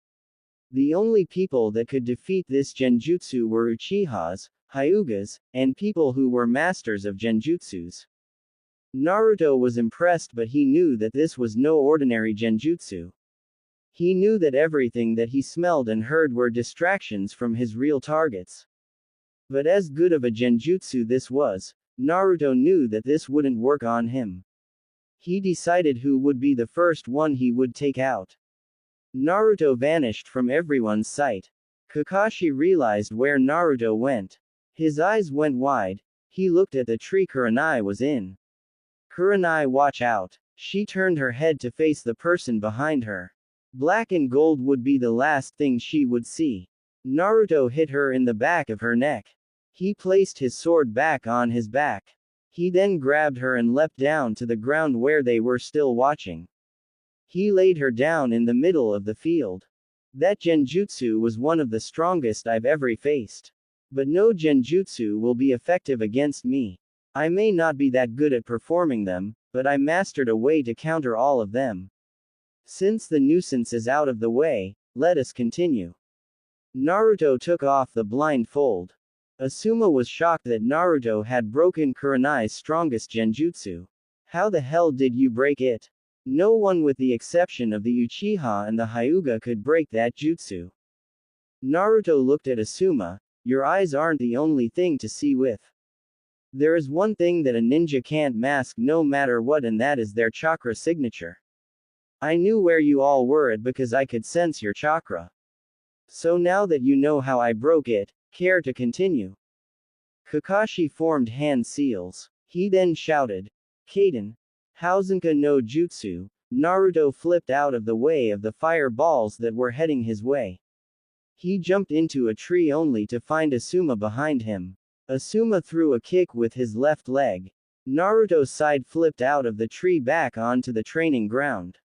The only people that could defeat this genjutsu were Uchihas, Hyugas, and people who were masters of genjutsus. Naruto was impressed, but he knew that this was no ordinary genjutsu. He knew that everything that he smelled and heard were distractions from his real targets. But as good of a genjutsu this was, Naruto knew that this wouldn't work on him. He decided who would be the first one he would take out. Naruto vanished from everyone's sight. Kakashi realized where Naruto went. His eyes went wide. He looked at the tree Kurenai was in. Kurenai, watch out. She turned her head to face the person behind her. Black and gold would be the last thing she would see. Naruto hit her in the back of her neck. He placed his sword back on his back. He then grabbed her and leapt down to the ground where they were still watching. He laid her down in the middle of the field. That genjutsu was one of the strongest I've ever faced. But no genjutsu will be effective against me. I may not be that good at performing them, but I mastered a way to counter all of them. Since the nuisance is out of the way, let us continue. Naruto took off the blindfold. Asuma was shocked that Naruto had broken Kurenai's strongest genjutsu. How the hell did you break it? No one with the exception of the Uchiha and the Hyuga could break that jutsu. Naruto looked at Asuma. Your eyes aren't the only thing to see with. There is one thing that a ninja can't mask no matter what, and that is their chakra signature. I knew where you all were at because I could sense your chakra. So now that you know how I broke it, care to continue? Kakashi formed hand seals. He then shouted, Kaden. Hausenka no Jutsu. Naruto flipped out of the way of the fireballs that were heading his way. He jumped into a tree only to find Asuma behind him. Asuma threw a kick with his left leg. Naruto's side flipped out of the tree back onto the training ground.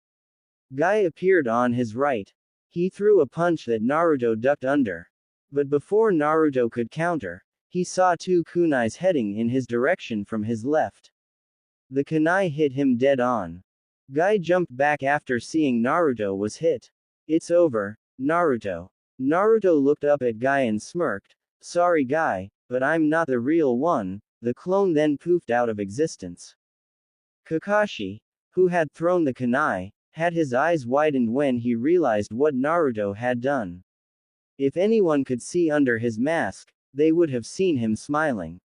Guy appeared on his right. He threw a punch that Naruto ducked under. But before Naruto could counter, he saw two kunais heading in his direction from his left. The kunai hit him dead on. Guy jumped back after seeing Naruto was hit. It's over, Naruto. Naruto looked up at Guy and smirked. Sorry Guy, but I'm not the real one. The clone then poofed out of existence. Kakashi, who had thrown the kunai, had his eyes widened when he realized what Naruto had done. If anyone could see under his mask, they would have seen him smiling.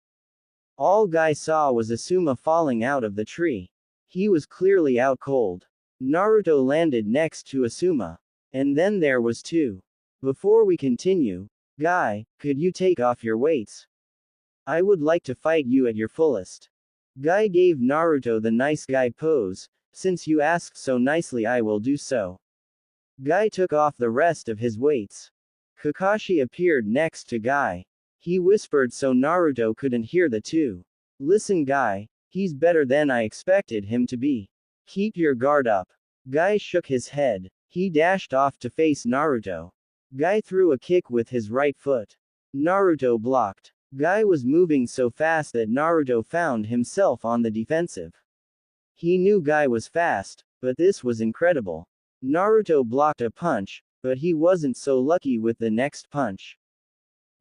All Guy saw was Asuma falling out of the tree. He was clearly out cold. Naruto landed next to Asuma. And then there was two. Before we continue, Guy, could you take off your weights? I would like to fight you at your fullest. Guy gave Naruto the nice guy pose. Since you asked so nicely, I will do so. Guy took off the rest of his weights. Kakashi appeared next to Guy. He whispered so Naruto couldn't hear the two. Listen, Guy, he's better than I expected him to be. Keep your guard up. Guy shook his head. He dashed off to face Naruto. Guy threw a kick with his right foot. Naruto blocked. Guy was moving so fast that Naruto found himself on the defensive. He knew Guy was fast, but this was incredible. Naruto blocked a punch, but he wasn't so lucky with the next punch.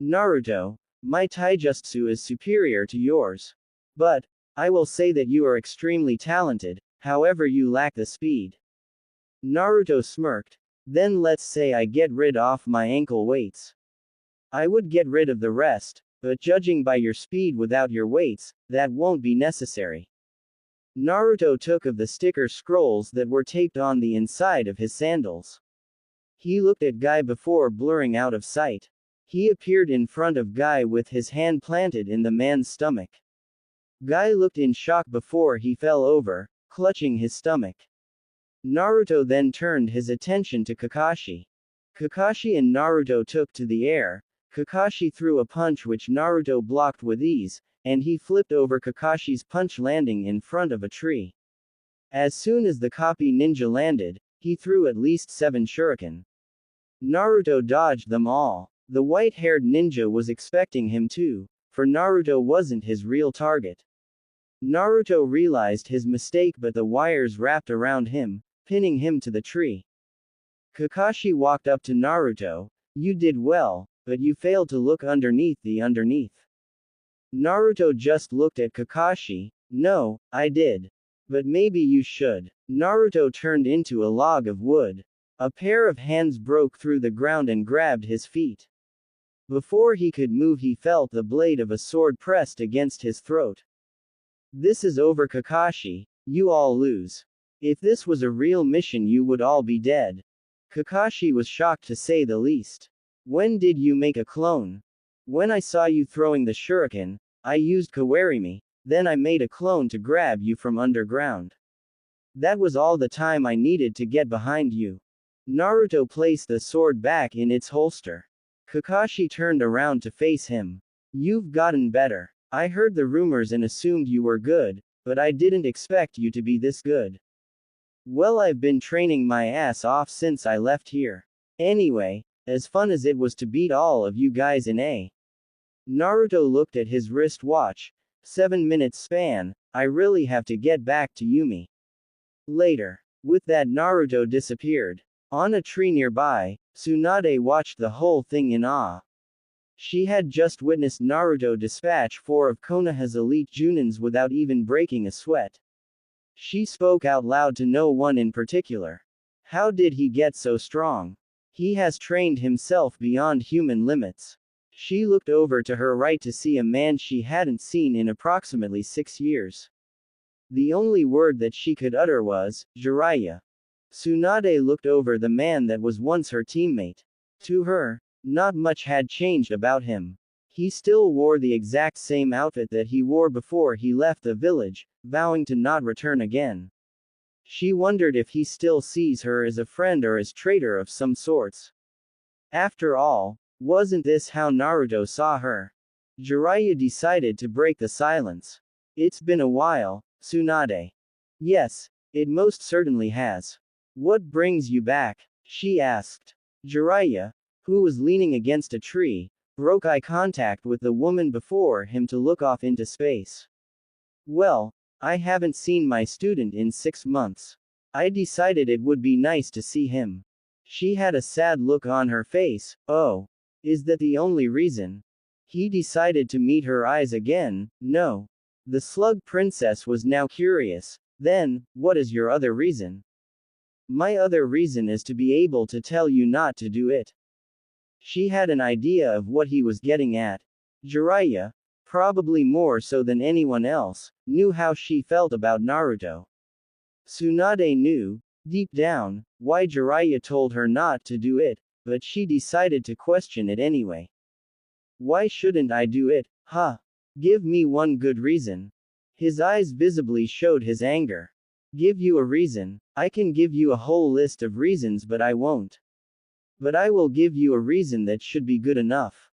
Naruto, my taijutsu is superior to yours. But, I will say that you are extremely talented, however you lack the speed. Naruto smirked. Then let's say I get rid of my ankle weights. I would get rid of the rest, but judging by your speed without your weights, that won't be necessary. Naruto took of the sticker scrolls that were taped on the inside of his sandals. He looked at Guy before blurring out of sight. He appeared in front of Guy with his hand planted in the man's stomach. Guy looked in shock before he fell over, clutching his stomach. Naruto then turned his attention to Kakashi. Kakashi and Naruto took to the air. Kakashi threw a punch which Naruto blocked with ease, and he flipped over Kakashi's punch, landing in front of a tree. As soon as the copy ninja landed, he threw at least 7 shuriken. Naruto dodged them all. The white-haired ninja was expecting him too, for Naruto wasn't his real target. Naruto realized his mistake, but the wires wrapped around him, pinning him to the tree. Kakashi walked up to Naruto. You did well, but you failed to look underneath the underneath. Naruto just looked at Kakashi. No, I did. But maybe you should. Naruto turned into a log of wood. A pair of hands broke through the ground and grabbed his feet. Before he could move, he felt the blade of a sword pressed against his throat. This is over, Kakashi. You all lose. If this was a real mission, you would all be dead. Kakashi was shocked to say the least. When did you make a clone? When I saw you throwing the shuriken, I used Kawarimi, then I made a clone to grab you from underground. That was all the time I needed to get behind you. Naruto placed the sword back in its holster. Kakashi turned around to face him. You've gotten better. I heard the rumors and assumed you were good, but I didn't expect you to be this good. Well, I've been training my ass off since I left here. Anyway, as fun as it was to beat all of you guys in a. Naruto looked at his wristwatch. 7 minutes span, I really have to get back to Yumi. Later. With that, Naruto disappeared. On a tree nearby, Tsunade watched the whole thing in awe. She had just witnessed Naruto dispatch 4 of Konoha's elite Junins without even breaking a sweat. She spoke out loud to no one in particular. How did he get so strong? He has trained himself beyond human limits. She looked over to her right to see a man she hadn't seen in approximately 6 years. The only word that she could utter was, Jiraiya. Tsunade looked over the man that was once her teammate. To her, not much had changed about him. He still wore the exact same outfit that he wore before he left the village, vowing to not return again. She wondered if he still sees her as a friend or as traitor of some sorts. After all, wasn't this how Naruto saw her? Jiraiya decided to break the silence. It's been a while, Tsunade. Yes, it most certainly has. What brings you back? She asked. Jiraiya, who was leaning against a tree, broke eye contact with the woman before him to look off into space. Well, I haven't seen my student in 6 months. I decided it would be nice to see him. She had a sad look on her face. Oh, is that the only reason? He decided to meet her eyes again. No. The slug princess was now curious. Then, what is your other reason? My other reason is to be able to tell you not to do it. She had an idea of what he was getting at. Jiraiya, probably more so than anyone else, knew how she felt about Naruto. Tsunade knew, deep down, why Jiraiya told her not to do it, but she decided to question it anyway. Why shouldn't I do it, huh? Give me one good reason. His eyes visibly showed his anger. Give you a reason. I can give you a whole list of reasons, but I won't. But I will give you a reason that should be good enough.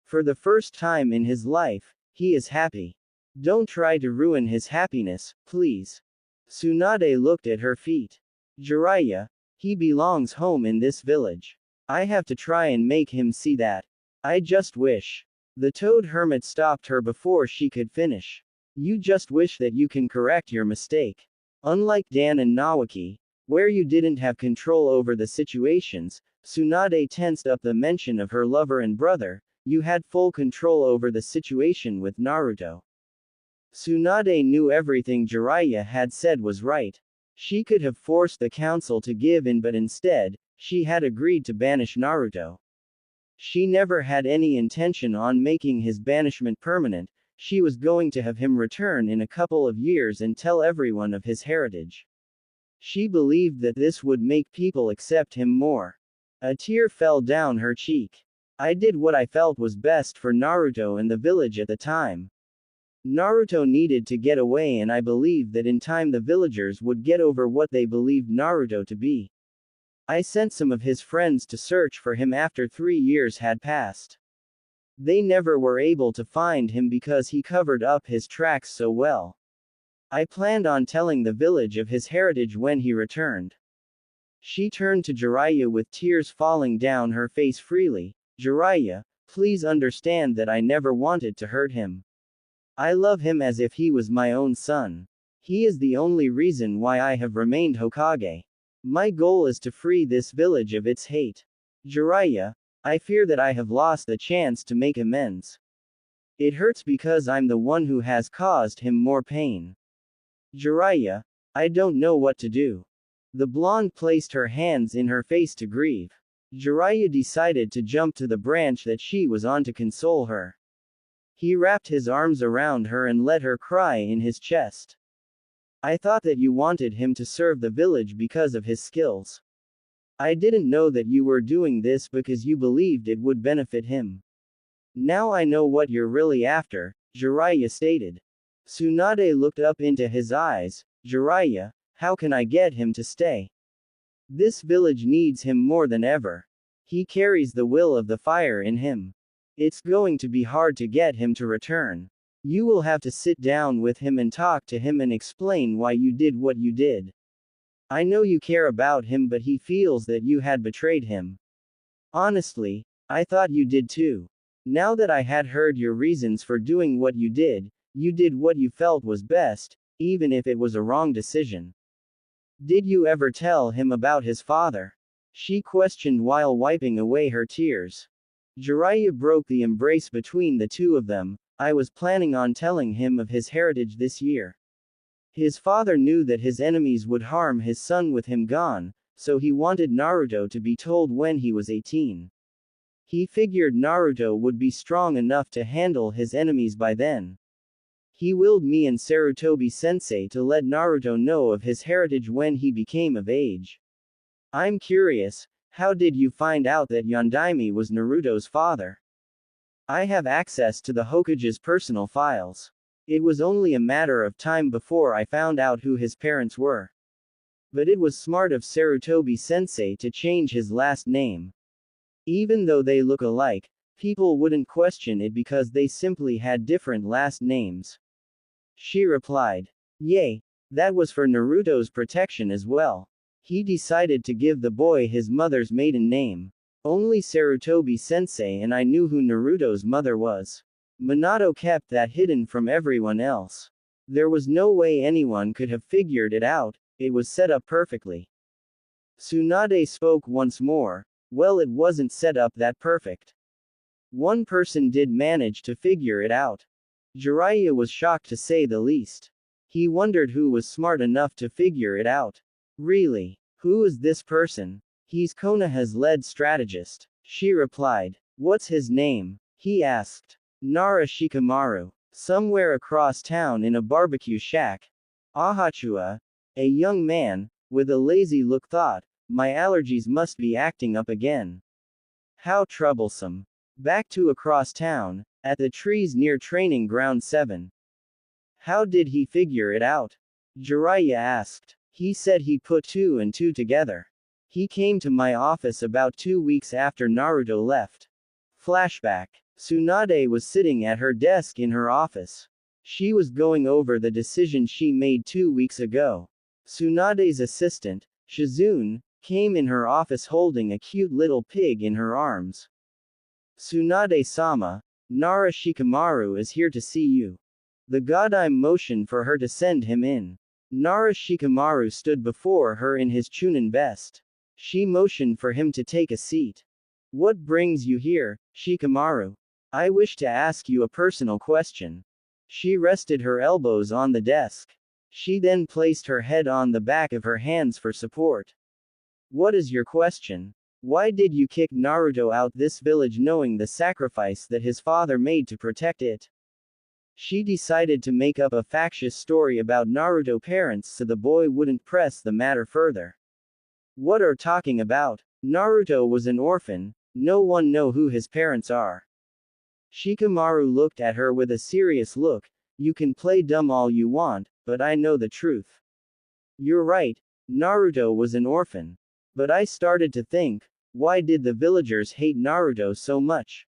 For the first time in his life, he is happy. Don't try to ruin his happiness, please. Tsunade looked at her feet. Jiraiya, he belongs home in this village. I have to try and make him see that. I just wish. The toad hermit stopped her before she could finish. You just wish that you can correct your mistake. Unlike Dan and Nawaki, where you didn't have control over the situations, Tsunade tensed up the mention of her lover and brother, you had full control over the situation with Naruto. Tsunade knew everything Jiraiya had said was right. She could have forced the council to give in, but instead, she had agreed to banish Naruto. She never had any intention on making his banishment permanent. She was going to have him return in a couple of years and tell everyone of his heritage. She believed that this would make people accept him more. A tear fell down her cheek. I did what I felt was best for Naruto and the village at the time. Naruto needed to get away, and I believed that in time the villagers would get over what they believed Naruto to be. I sent some of his friends to search for him after 3 years had passed. They never were able to find him because he covered up his tracks so well. I planned on telling the village of his heritage when he returned. She turned to Jiraiya with tears falling down her face freely. Jiraiya, please understand that I never wanted to hurt him. I love him as if he was my own son. He is the only reason why I have remained Hokage. My goal is to free this village of its hate. Jiraiya, I fear that I have lost the chance to make amends. It hurts because I'm the one who has caused him more pain. Jiraiya, I don't know what to do. The blonde placed her hands in her face to grieve. Jiraiya decided to jump to the branch that she was on to console her. He wrapped his arms around her and let her cry in his chest. I thought that you wanted him to serve the village because of his skills. I didn't know that you were doing this because you believed it would benefit him. Now I know what you're really after, Jiraiya stated. Tsunade looked up into his eyes. Jiraiya, how can I get him to stay? This village needs him more than ever. He carries the will of the fire in him. It's going to be hard to get him to return. You will have to sit down with him and talk to him and explain why you did what you did. I know you care about him, but he feels that you had betrayed him. Honestly, I thought you did too. Now that I had heard your reasons for doing what you did what you felt was best, even if it was a wrong decision. Did you ever tell him about his father? She questioned while wiping away her tears. Jiraiya broke the embrace between the two of them. I was planning on telling him of his heritage this year. His father knew that his enemies would harm his son with him gone, so he wanted Naruto to be told when he was 18. He figured Naruto would be strong enough to handle his enemies by then. He willed me and Sarutobi-sensei to let Naruto know of his heritage when he became of age. I'm curious, how did you find out that Yondaime was Naruto's father? I have access to the Hokage's personal files. It was only a matter of time before I found out who his parents were. But it was smart of Sarutobi-sensei to change his last name. Even though they look alike, people wouldn't question it because they simply had different last names. She replied. Yay, that was for Naruto's protection as well. He decided to give the boy his mother's maiden name. Only Sarutobi-sensei and I knew who Naruto's mother was. Minato kept that hidden from everyone else. There was no way anyone could have figured it out, it was set up perfectly. Tsunade spoke once more. Well, it wasn't set up that perfect. One person did manage to figure it out. Jiraiya was shocked to say the least. He wondered who was smart enough to figure it out. Really? Who is this person? He's Konoha's lead strategist. She replied. What's his name? He asked. Nara Shikamaru. Somewhere across town in a barbecue shack. Ahachua. A young man, with a lazy look thought, my allergies must be acting up again. How troublesome. Back to across town, at the trees near Training Ground 7. How did he figure it out? Jiraiya asked. He said he put two and two together. He came to my office about 2 weeks after Naruto left. Flashback. Tsunade was sitting at her desk in her office. She was going over the decision she made 2 weeks ago. Tsunade's assistant, Shizune, came in her office holding a cute little pig in her arms. Tsunade-sama, Nara Shikamaru is here to see you. The Godime motioned for her to send him in. Nara Shikamaru stood before her in his Chunin best. She motioned for him to take a seat. What brings you here, Shikamaru? I wish to ask you a personal question. She rested her elbows on the desk. She then placed her head on the back of her hands for support. What is your question? Why did you kick Naruto out this village knowing the sacrifice that his father made to protect it? She decided to make up a factious story about Naruto parents so the boy wouldn't press the matter further. What are talking about? Naruto was an orphan, no one know who his parents are. Shikamaru looked at her with a serious look. You can play dumb all you want, but I know the truth. You're right, Naruto was an orphan. But I started to think, why did the villagers hate Naruto so much?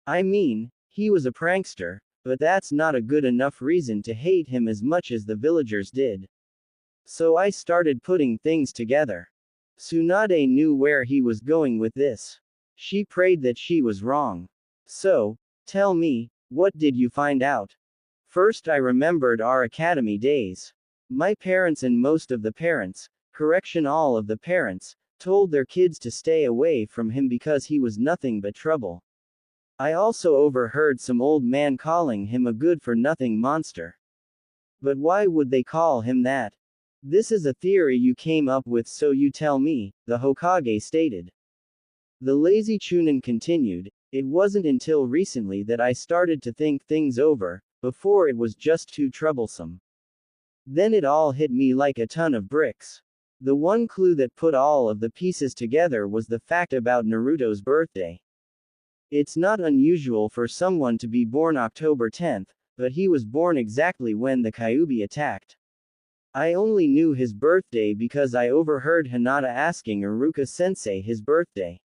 I mean, he was a prankster, but that's not a good enough reason to hate him as much as the villagers did. So I started putting things together. Tsunade knew where he was going with this. She prayed that she was wrong. So, tell me, what did you find out? First, I remembered our academy days. My parents and most of the parents, all of the parents, told their kids to stay away from him because he was nothing but trouble. I also overheard some old man calling him a good-for-nothing monster. But why would they call him that? This is a theory you came up with, so you tell me, the Hokage stated. The lazy Chunin continued. It wasn't until recently that I started to think things over. Before it was just too troublesome. Then it all hit me like a ton of bricks. The one clue that put all of the pieces together was the fact about Naruto's birthday. It's not unusual for someone to be born October 10th, but he was born exactly when the Kyuubi attacked. I only knew his birthday because I overheard Hinata asking Iruka-sensei his birthday.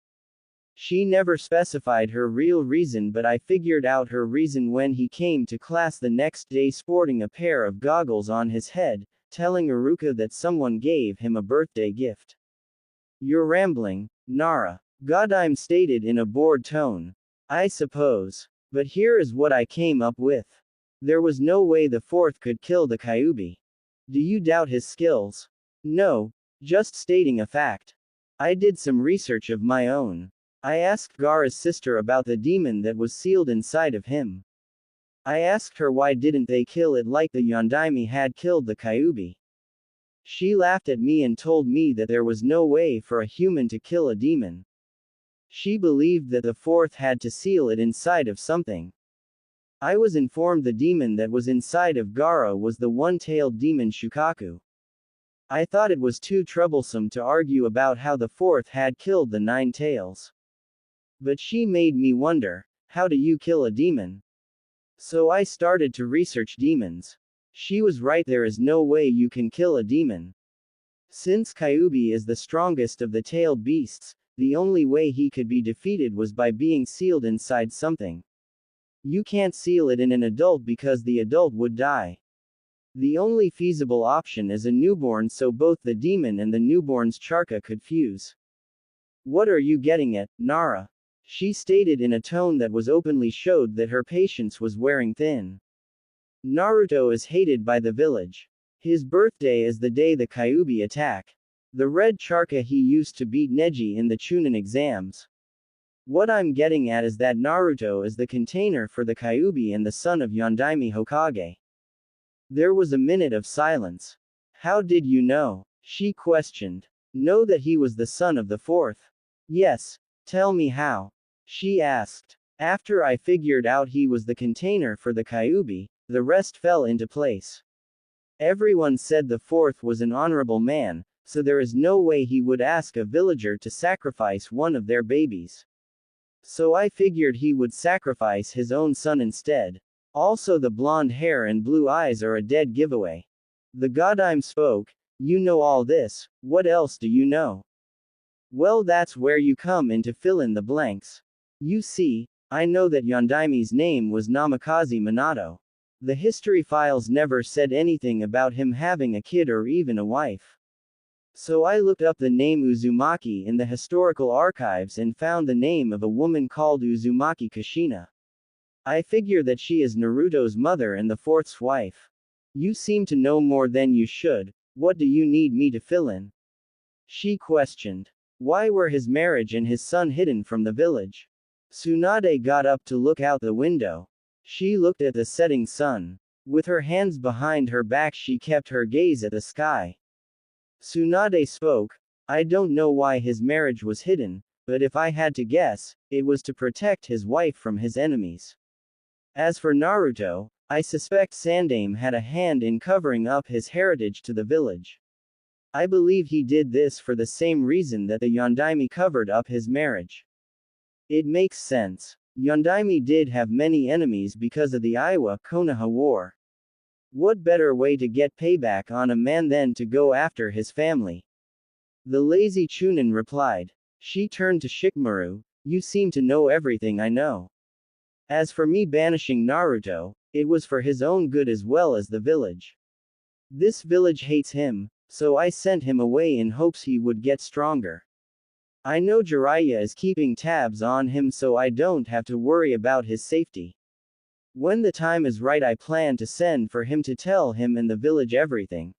She never specified her real reason, but I figured out her reason when he came to class the next day sporting a pair of goggles on his head, telling Iruka that someone gave him a birthday gift. You're rambling, Nara. Godime stated in a bored tone. I suppose. But here is what I came up with. There was no way the fourth could kill the Kyuubi. Do you doubt his skills? No, just stating a fact. I did some research of my own. I asked Gaara's sister about the demon that was sealed inside of him. I asked her why didn't they kill it like the Yondaime had killed the Kyuubi. She laughed at me and told me that there was no way for a human to kill a demon. She believed that the fourth had to seal it inside of something. I was informed the demon that was inside of Gaara was the one-tailed demon Shukaku. I thought it was too troublesome to argue about how the fourth had killed the 9 tails. But she made me wonder, how do you kill a demon? So I started to research demons. She was right, there is no way you can kill a demon. Since Kyuubi is the strongest of the tailed beasts, the only way he could be defeated was by being sealed inside something. You can't seal it in an adult because the adult would die. The only feasible option is a newborn, so both the demon and the newborn's chakra could fuse. What are you getting at, Nara? She stated in a tone that was openly showed that her patience was wearing thin. Naruto is hated by the village. His birthday is the day the Kyuubi attack. The red chakra he used to beat Neji in the Chunin exams. What I'm getting at is that Naruto is the container for the Kyuubi and the son of Yondaime Hokage. There was a minute of silence. How did you know? She questioned. Know that he was the son of the fourth? Yes. Tell me how. She asked. After I figured out he was the container for the Kyuubi, the rest fell into place. Everyone said the fourth was an honorable man, so there is no way he would ask a villager to sacrifice one of their babies. So I figured he would sacrifice his own son instead. Also, the blonde hair and blue eyes are a dead giveaway. The Godime spoke. You know all this, what else do you know? Well, that's where you come in to fill in the blanks. You see, I know that Yondaimi's name was Namikaze Minato. The history files never said anything about him having a kid or even a wife. So I looked up the name Uzumaki in the historical archives and found the name of a woman called Uzumaki Kushina. I figure that she is Naruto's mother and the fourth's wife. You seem to know more than you should. What do you need me to fill in? She questioned. Why were his marriage and his son hidden from the village? Tsunade got up to look out the window. She looked at the setting sun. With her hands behind her back, she kept her gaze at the sky. Tsunade spoke. I don't know why his marriage was hidden, but if I had to guess, it was to protect his wife from his enemies. As for Naruto, I suspect Sandaime had a hand in covering up his heritage to the village. I believe he did this for the same reason that the Yondaime covered up his marriage. It makes sense. Yondaime did have many enemies because of the Iwa-Konoha War. What better way to get payback on a man than to go after his family? The lazy Chunin replied. She turned to Shikamaru. You seem to know everything I know. As for me banishing Naruto, it was for his own good as well as the village. This village hates him, so I sent him away in hopes he would get stronger. I know Jiraiya is keeping tabs on him, so I don't have to worry about his safety. When the time is right, I plan to send for him to tell him and the village everything.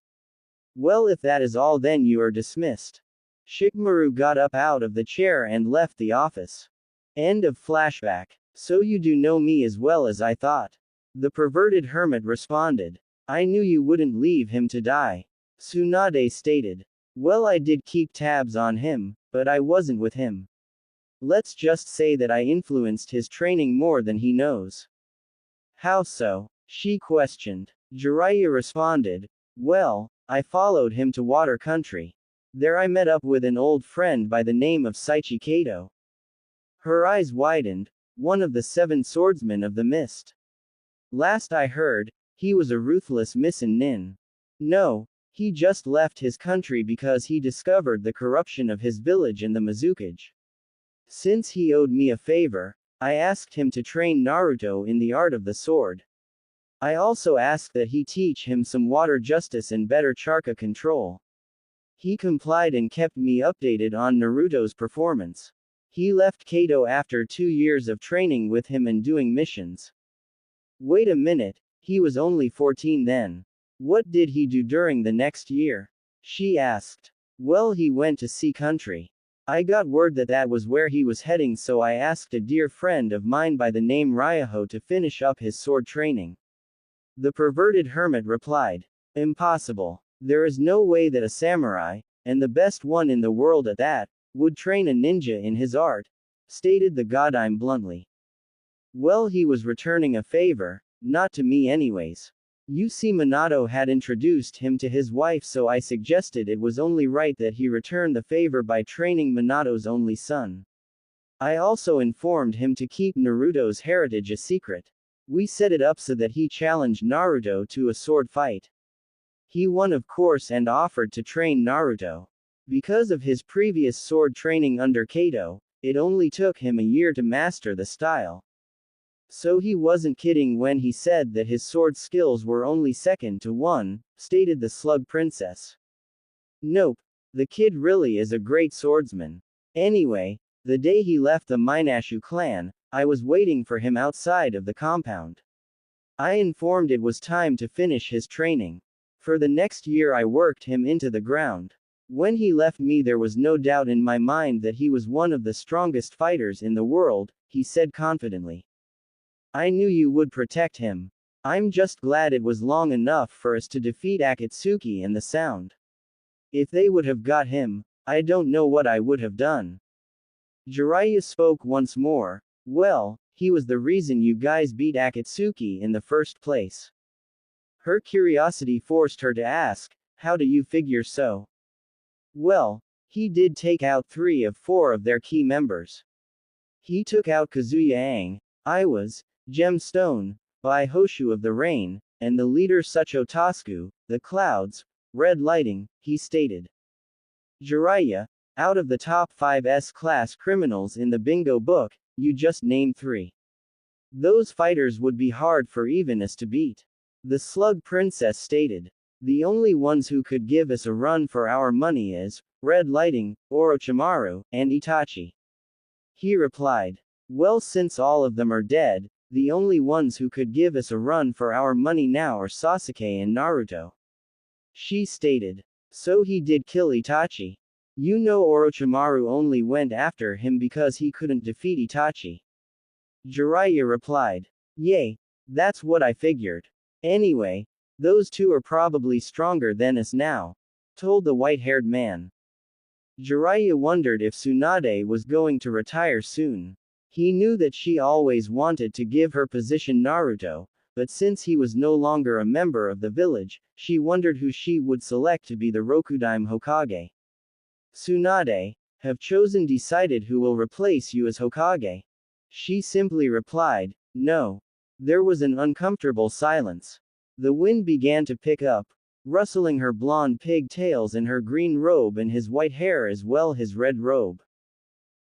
Well, if that is all, then you are dismissed. Shikamaru got up out of the chair and left the office. End of flashback. So you do know me as well as I thought. The perverted hermit responded. I knew you wouldn't leave him to die. Tsunade stated. Well, I did keep tabs on him, but I wasn't with him. Let's just say that I influenced his training more than he knows. How so? She questioned. Jiraiya responded. Well, I followed him to Water Country. There I met up with an old friend by the name of Saichi Kato. Her eyes widened. One of the 7 swordsmen of the mist. Last I heard, he was a ruthless Nin. No, he just left his country because he discovered the corruption of his village and the Mizukage. Since he owed me a favor, I asked him to train Naruto in the art of the sword. I also asked that he teach him some water justice and better chakra control. He complied and kept me updated on Naruto's performance. He left Kato after 2 years of training with him and doing missions. Wait a minute, he was only 14 then. What did he do during the next year? She asked. Well, he went to Sea Country. I got word that that was where he was heading, so I asked a dear friend of mine by the name Raiho to finish up his sword training. The perverted hermit replied. Impossible. There is no way that a samurai, and the best one in the world at that, would train a ninja in his art, stated the Godime bluntly. Well, he was returning a favor, not to me anyways. You see, Minato had introduced him to his wife, so I suggested it was only right that he return the favor by training Minato's only son. I also informed him to keep Naruto's heritage a secret. We set it up so that he challenged Naruto to a sword fight. He won, of course, and offered to train Naruto. Because of his previous sword training under Kato, it only took him a year to master the style. So he wasn't kidding when he said that his sword skills were only second to one, stated the Slug Princess. Nope. The kid really is a great swordsman. Anyway, the day he left the Minato clan, I was waiting for him outside of the compound. I informed it was time to finish his training. For the next year I worked him into the ground. When he left me, there was no doubt in my mind that he was one of the strongest fighters in the world, he said confidently. I knew you would protect him. I'm just glad it was long enough for us to defeat Akatsuki and the Sound. If they would have got him, I don't know what I would have done. Jiraiya spoke once more. Well, he was the reason you guys beat Akatsuki in the first place. Her curiosity forced her to ask, how do you figure so? Well, he did take out 3 of 4 of their key members. He took out Kazuya Ang, Iwa's Gemstone, by Hoshu of the Rain, and the leader Suchotasuku, the Clouds, red lighting, he stated. Jiraiya, out of the top 5 S-class criminals in the bingo book, you just named 3. Those fighters would be hard for even us to beat. The Slug Princess stated. The only ones who could give us a run for our money is, Red Lighting, Orochimaru, and Itachi. He replied. Well, since all of them are dead, the only ones who could give us a run for our money now are Sasuke and Naruto. She stated. So he did kill Itachi. You know Orochimaru only went after him because he couldn't defeat Itachi. Jiraiya replied. Yay, that's what I figured. Anyway, those two are probably stronger than us now, told the white-haired man. Jiraiya wondered if Tsunade was going to retire soon. He knew that she always wanted to give her position Naruto, but since he was no longer a member of the village, she wondered who she would select to be the Rokudaime Hokage. Tsunade, have chosen decided who will replace you as Hokage? She simply replied, no. There was an uncomfortable silence. The wind began to pick up, rustling her blonde pigtails and her green robe and his white hair as well his red robe.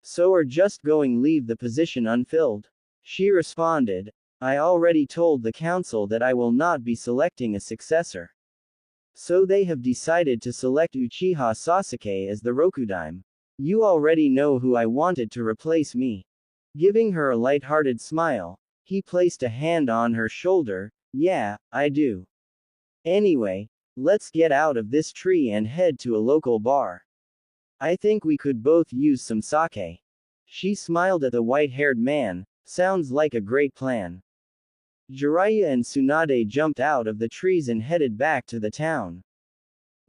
So are just going leave the position unfilled? She responded, I already told the council that I will not be selecting a successor. So they have decided to select Uchiha Sasuke as the Rokudaime. You already know who I wanted to replace me. Giving her a light-hearted smile, he placed a hand on her shoulder. Yeah, I do. Anyway, let's get out of this tree and head to a local bar. I think we could both use some sake. She smiled at the white-haired man. Sounds like a great plan. Jiraiya and Tsunade jumped out of the trees and headed back to the town.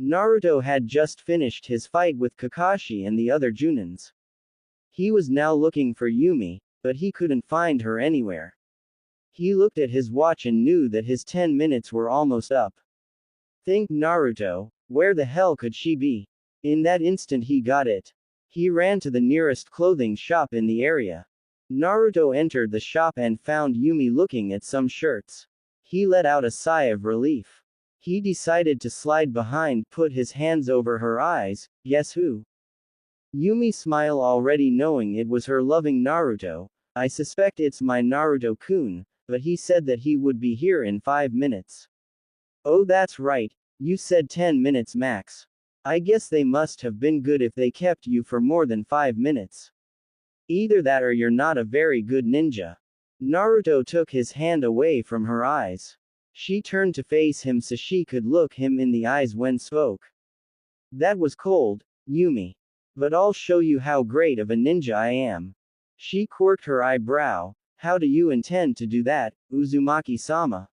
Naruto had just finished his fight with Kakashi and the other Junins. He was now looking for Yumi, but he couldn't find her anywhere. He looked at his watch and knew that his 10 minutes were almost up. Think Naruto, where the hell could she be? In that instant he got it. He ran to the nearest clothing shop in the area. Naruto entered the shop and found Yumi looking at some shirts. He let out a sigh of relief. He decided to slide behind, put his hands over her eyes. Guess who? Yumi smiled, already knowing it was her loving Naruto. I suspect it's my Naruto-kun, but he said that he would be here in 5 minutes. Oh, that's right, you said 10 minutes max. I guess they must have been good if they kept you for more than 5 minutes. Either that or you're not a very good ninja. Naruto took his hand away from her eyes. She turned to face him so she could look him in the eyes when spoke. That was cold, Yumi. But I'll show you how great of a ninja I am. She quirked her eyebrow. How do you intend to do that, Uzumaki-sama?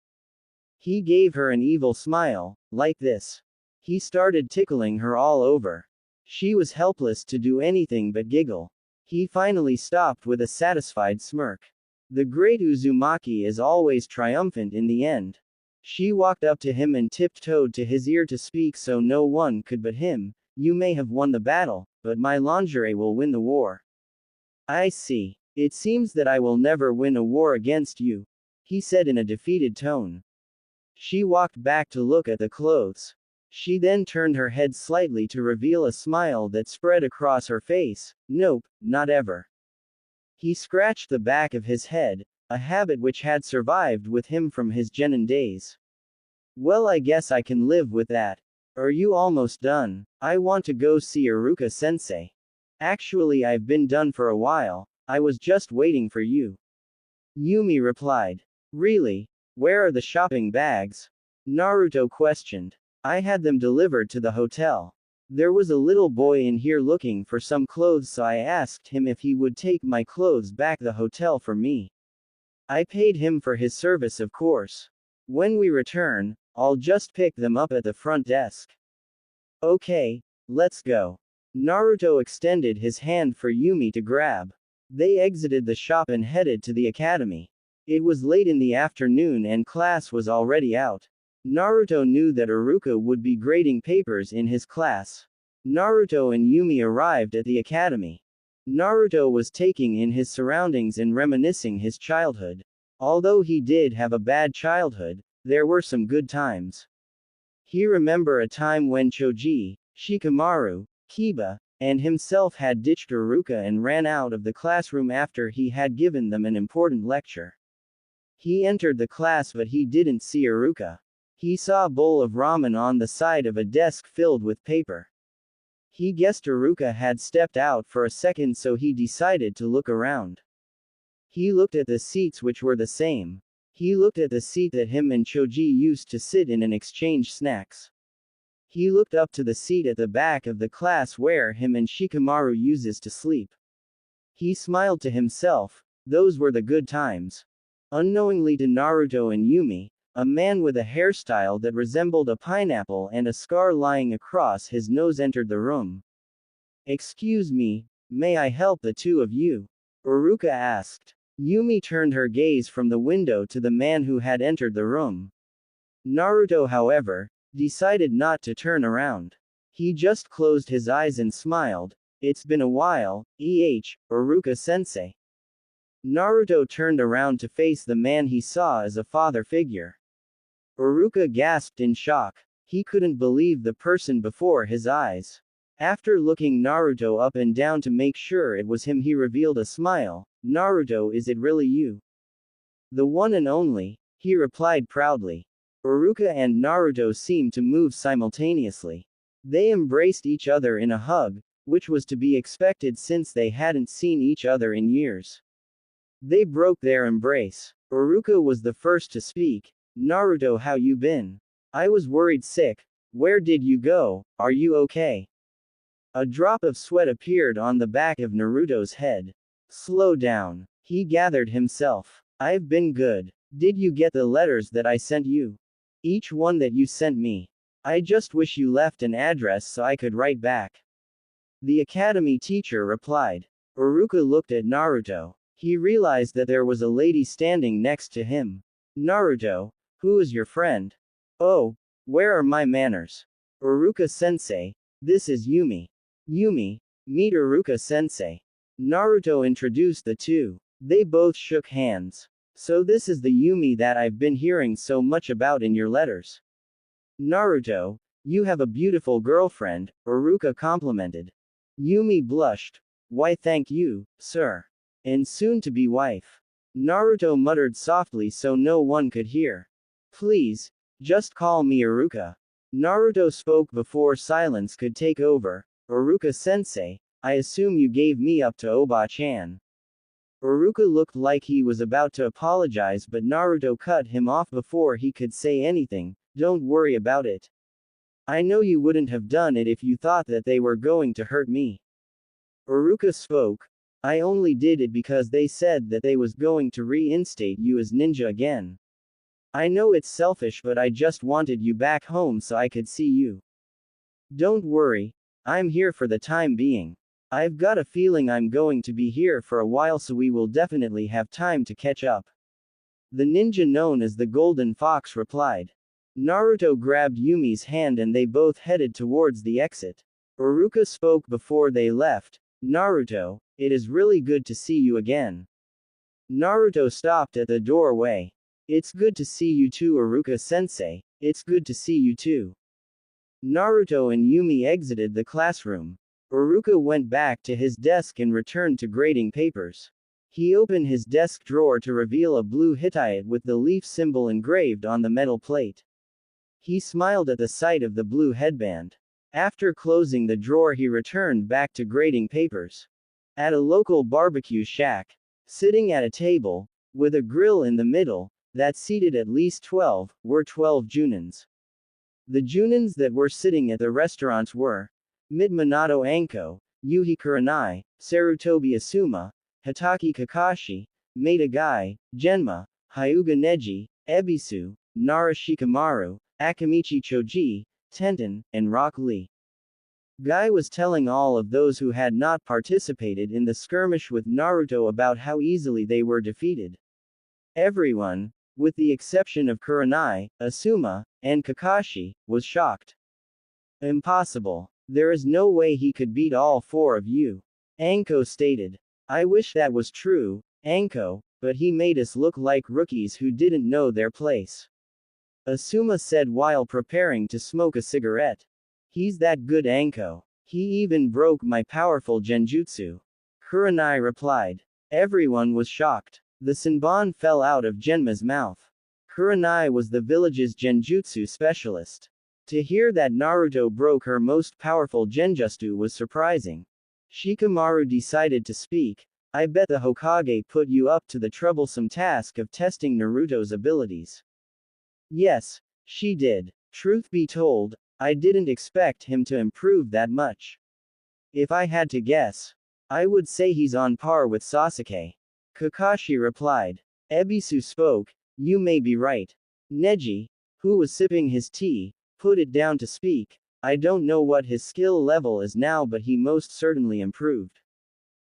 He gave her an evil smile, like this. He started tickling her all over. She was helpless to do anything but giggle. He finally stopped with a satisfied smirk. The great Uzumaki is always triumphant in the end. She walked up to him and tiptoed to his ear to speak so no one could but him. You may have won the battle, but my lingerie will win the war. I see. It seems that I will never win a war against you, he said in a defeated tone. She walked back to look at the clothes. She then turned her head slightly to reveal a smile that spread across her face. Nope, not ever. He scratched the back of his head, a habit which had survived with him from his genin days. Well, I guess I can live with that. Are you almost done? I want to go see Iruka-sensei. Actually, I've been done for a while. I was just waiting for you. Yumi replied. Really? Where are the shopping bags? Naruto questioned. I had them delivered to the hotel. There was a little boy in here looking for some clothes, so I asked him if he would take my clothes back to the hotel for me. I paid him for his service, of course. When we return, I'll just pick them up at the front desk. Okay, let's go. Naruto extended his hand for Yumi to grab. They exited the shop and headed to the academy. It was late in the afternoon and class was already out. Naruto knew that Iruka would be grading papers in his class. Naruto and Yumi arrived at the academy. Naruto was taking in his surroundings and reminiscing his childhood. Although he did have a bad childhood, there were some good times. He remembered a time when Choji, Shikamaru, Kiba, and himself had ditched Iruka and ran out of the classroom after he had given them an important lecture. He entered the class but he didn't see Iruka. He saw a bowl of ramen on the side of a desk filled with paper. He guessed Iruka had stepped out for a second, so he decided to look around. He looked at the seats, which were the same. He looked at the seat that him and Choji used to sit in and exchange snacks. He looked up to the seat at the back of the class where him and Shikamaru uses to sleep. He smiled to himself. Those were the good times. Unknowingly to Naruto and Yumi, a man with a hairstyle that resembled a pineapple and a scar lying across his nose entered the room. "Excuse me, may I help the two of you?" Iruka asked. Yumi turned her gaze from the window to the man who had entered the room. Naruto, however, decided not to turn around. He just closed his eyes and smiled. "It's been a while, Iruka-sensei." Naruto turned around to face the man he saw as a father figure. Iruka gasped in shock. He couldn't believe the person before his eyes. After looking Naruto up and down to make sure it was him, he revealed a smile. "Naruto, is it really you?" "The one and only," he replied proudly. Iruka and Naruto seemed to move simultaneously. They embraced each other in a hug, which was to be expected since they hadn't seen each other in years. They broke their embrace. Iruka was the first to speak. "Naruto, how you been? I was worried sick. Where did you go? Are you okay?" A drop of sweat appeared on the back of Naruto's head. "Slow down." He gathered himself. "I've been good. Did you get the letters that I sent you? Each one that you sent me. I just wish you left an address so I could write back." The academy teacher replied. Iruka looked at Naruto. He realized that there was a lady standing next to him. "Naruto, who is your friend?" "Oh, where are my manners? Iruka-sensei, this is Yumi." "Yumi, meet Iruka-sensei." Naruto introduced the two. They both shook hands. "So this is the Yumi that I've been hearing so much about in your letters." "Naruto, you have a beautiful girlfriend," Iruka complimented. Yumi blushed. "Why, thank you, sir. And soon-to-be wife." Naruto muttered softly so no one could hear. "Please, just call me Iruka." Naruto spoke before silence could take over. "Iruka-sensei, I assume you gave me up to Oba-chan." Iruka looked like he was about to apologize, but Naruto cut him off before he could say anything. "Don't worry about it. I know you wouldn't have done it if you thought that they were going to hurt me." Iruka spoke. "I only did it because they said that they was going to reinstate you as ninja again. I know it's selfish, but I just wanted you back home so I could see you. Don't worry. I'm here for the time being. I've got a feeling I'm going to be here for a while, so we will definitely have time to catch up." The ninja known as the Golden Fox replied. Naruto grabbed Yumi's hand and they both headed towards the exit. Iruka spoke before they left. "Naruto, it is really good to see you again." Naruto stopped at the doorway. "It's good to see you too, Iruka-sensei. It's good to see you too." Naruto and Yumi exited the classroom. Iruka went back to his desk and returned to grading papers. He opened his desk drawer to reveal a blue Hittite with the leaf symbol engraved on the metal plate. He smiled at the sight of the blue headband. After closing the drawer, he returned back to grading papers. At a local barbecue shack, sitting at a table, with a grill in the middle, that seated at least 12, were 12 Junins. The Junins that were sitting at the restaurants were Minato Anko, Yuhi Kurenai, Sarutobi Asuma, Hitaki Kakashi, Maeda Gai, Genma, Hyuga Neji, Ebisu, Nara Shikamaru, Akamichi Choji, Tenten, and Rock Lee. Gai was telling all of those who had not participated in the skirmish with Naruto about how easily they were defeated. Everyone, with the exception of Kurenai, Asuma, and Kakashi, was shocked. "Impossible. There is no way he could beat all four of you," Anko stated. "I wish that was true, Anko, but he made us look like rookies who didn't know their place. Asuma said while preparing to smoke a cigarette. He's that good Anko. He even broke my powerful genjutsu. Kurenai replied. Everyone was shocked. The senbon fell out of Genma's mouth. Kurenai was the village's genjutsu specialist. To hear that Naruto broke her most powerful genjutsu was surprising. Shikamaru decided to speak. I bet the Hokage put you up to the troublesome task of testing Naruto's abilities. Yes, she did. Truth be told, I didn't expect him to improve that much. If I had to guess, I would say he's on par with Sasuke. Kakashi replied. Ebisu spoke. You may be right. Neji, who was sipping his tea, put it down to speak. I don't know what his skill level is now, but he most certainly improved.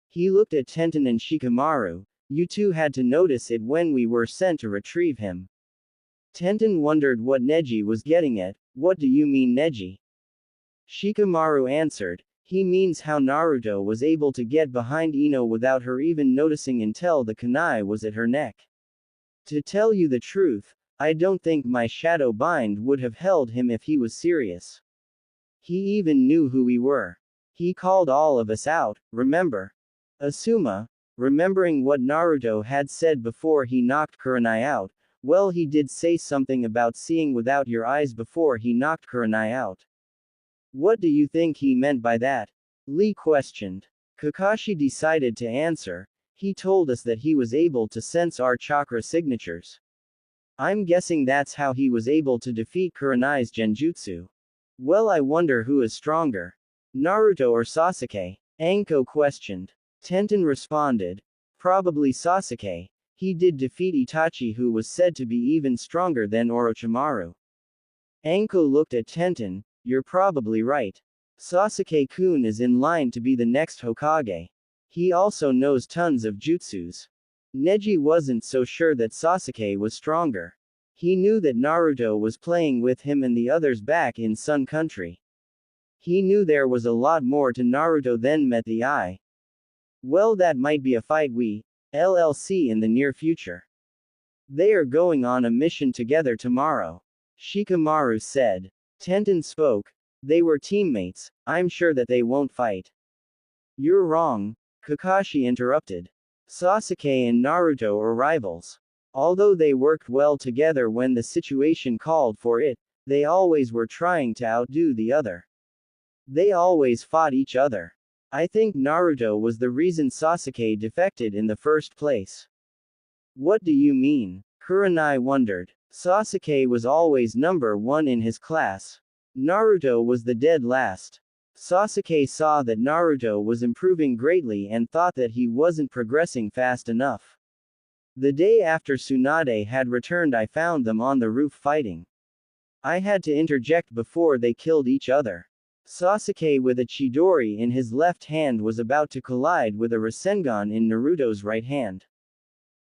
He looked at Tenten and Shikamaru. You two had to notice it when we were sent to retrieve him. Tenten wondered what Neji was getting at. What do you mean, Neji? Shikamaru answered. He means how Naruto was able to get behind Ino without her even noticing until the kunai was at her neck. To tell you the truth, I don't think my shadow bind would have held him if he was serious. He even knew who we were. He called all of us out, remember? Asuma, remembering what Naruto had said before he knocked Kurenai out, well, he did say something about seeing without your eyes before he knocked Kurenai out. What do you think he meant by that? Lee questioned. Kakashi decided to answer. He told us that he was able to sense our chakra signatures. I'm guessing that's how he was able to defeat Kurenai's genjutsu. Well, I wonder who is stronger. Naruto or Sasuke? Anko questioned. Tenten responded. Probably Sasuke. He did defeat Itachi, who was said to be even stronger than Orochimaru. Anko looked at Tenten. You're probably right. Sasuke-kun is in line to be the next Hokage. He also knows tons of jutsus. Neji wasn't so sure that Sasuke was stronger. He knew that Naruto was playing with him and the others back in Sun Country. He knew there was a lot more to Naruto than met the eye. Well, that might be a fight we'll see in the near future. They are going on a mission together tomorrow. Shikamaru said. Tenten spoke. They were teammates. I'm sure that they won't fight. You're wrong. Kakashi interrupted. Sasuke and Naruto are rivals. Although they worked well together when the situation called for it, they always were trying to outdo the other. They always fought each other. I think Naruto was the reason Sasuke defected in the first place. What do you mean? Kurenai wondered. Sasuke was always number one in his class. Naruto was the dead last. Sasuke saw that Naruto was improving greatly and thought that he wasn't progressing fast enough. The day after Tsunade had returned, I found them on the roof fighting. I had to interject before they killed each other. Sasuke with a Chidori in his left hand was about to collide with a Rasengan in Naruto's right hand.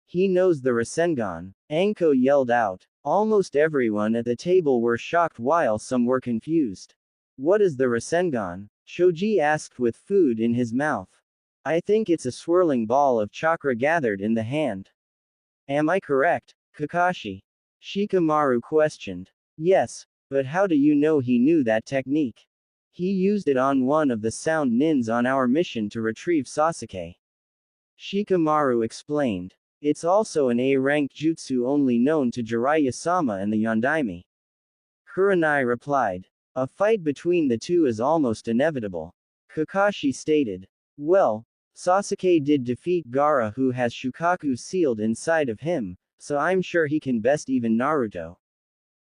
He knows the Rasengan. Anko yelled out. Almost everyone at the table were shocked while some were confused. What is the Rasengan? Shoji asked with food in his mouth. I think it's a swirling ball of chakra gathered in the hand. Am I correct, Kakashi? Shikamaru questioned. Yes, but how do you know he knew that technique? He used it on one of the sound nins on our mission to retrieve Sasuke. Shikamaru explained. It's also an A-rank jutsu only known to Jiraiya-sama and the Yondaime. Kurenai replied. A fight between the two is almost inevitable. Kakashi stated. Well, Sasuke did defeat Gaara, who has Shukaku sealed inside of him, so I'm sure he can best even Naruto.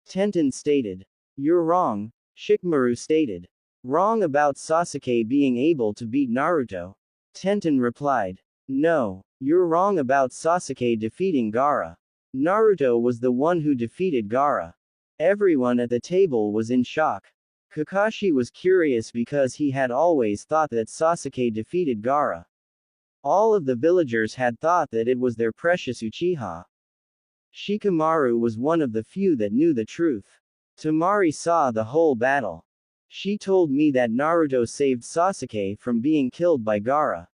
Tenten stated. You're wrong, Shikamaru stated. Wrong about Sasuke being able to beat Naruto. Tenten replied. No, you're wrong about Sasuke defeating Gaara. Naruto was the one who defeated Gaara. Everyone at the table was in shock. Kakashi was curious because he had always thought that Sasuke defeated Gaara. All of the villagers had thought that it was their precious Uchiha. Shikamaru was one of the few that knew the truth. Tamari saw the whole battle. She told me that Naruto saved Sasuke from being killed by Gaara.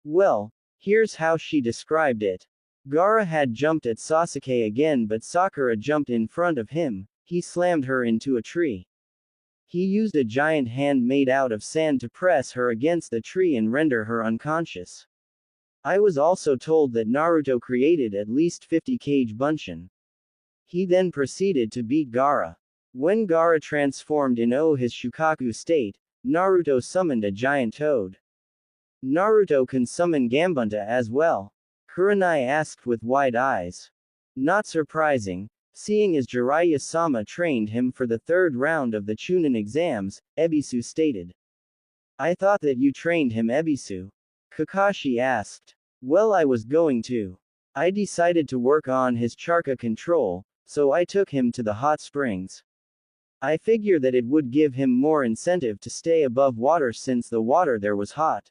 Well, here's how she described it. Gaara had jumped at Sasuke again, but Sakura jumped in front of him. He slammed her into a tree. He used a giant hand made out of sand to press her against the tree and render her unconscious. I was also told that Naruto created at least 50 Kage Bunshin. He then proceeded to beat Gaara. When Gaara transformed in his Shukaku state, Naruto summoned a giant toad. Naruto can summon Gambunta as well. Kurenai asked with wide eyes. Not surprising, seeing as Jiraiya-sama trained him for the third round of the Chunin exams, Ebisu stated. I thought that you trained him, Ebisu. Kakashi asked. Well, I was going to. I decided to work on his chakra control, so I took him to the hot springs. I figure that it would give him more incentive to stay above water since the water there was hot.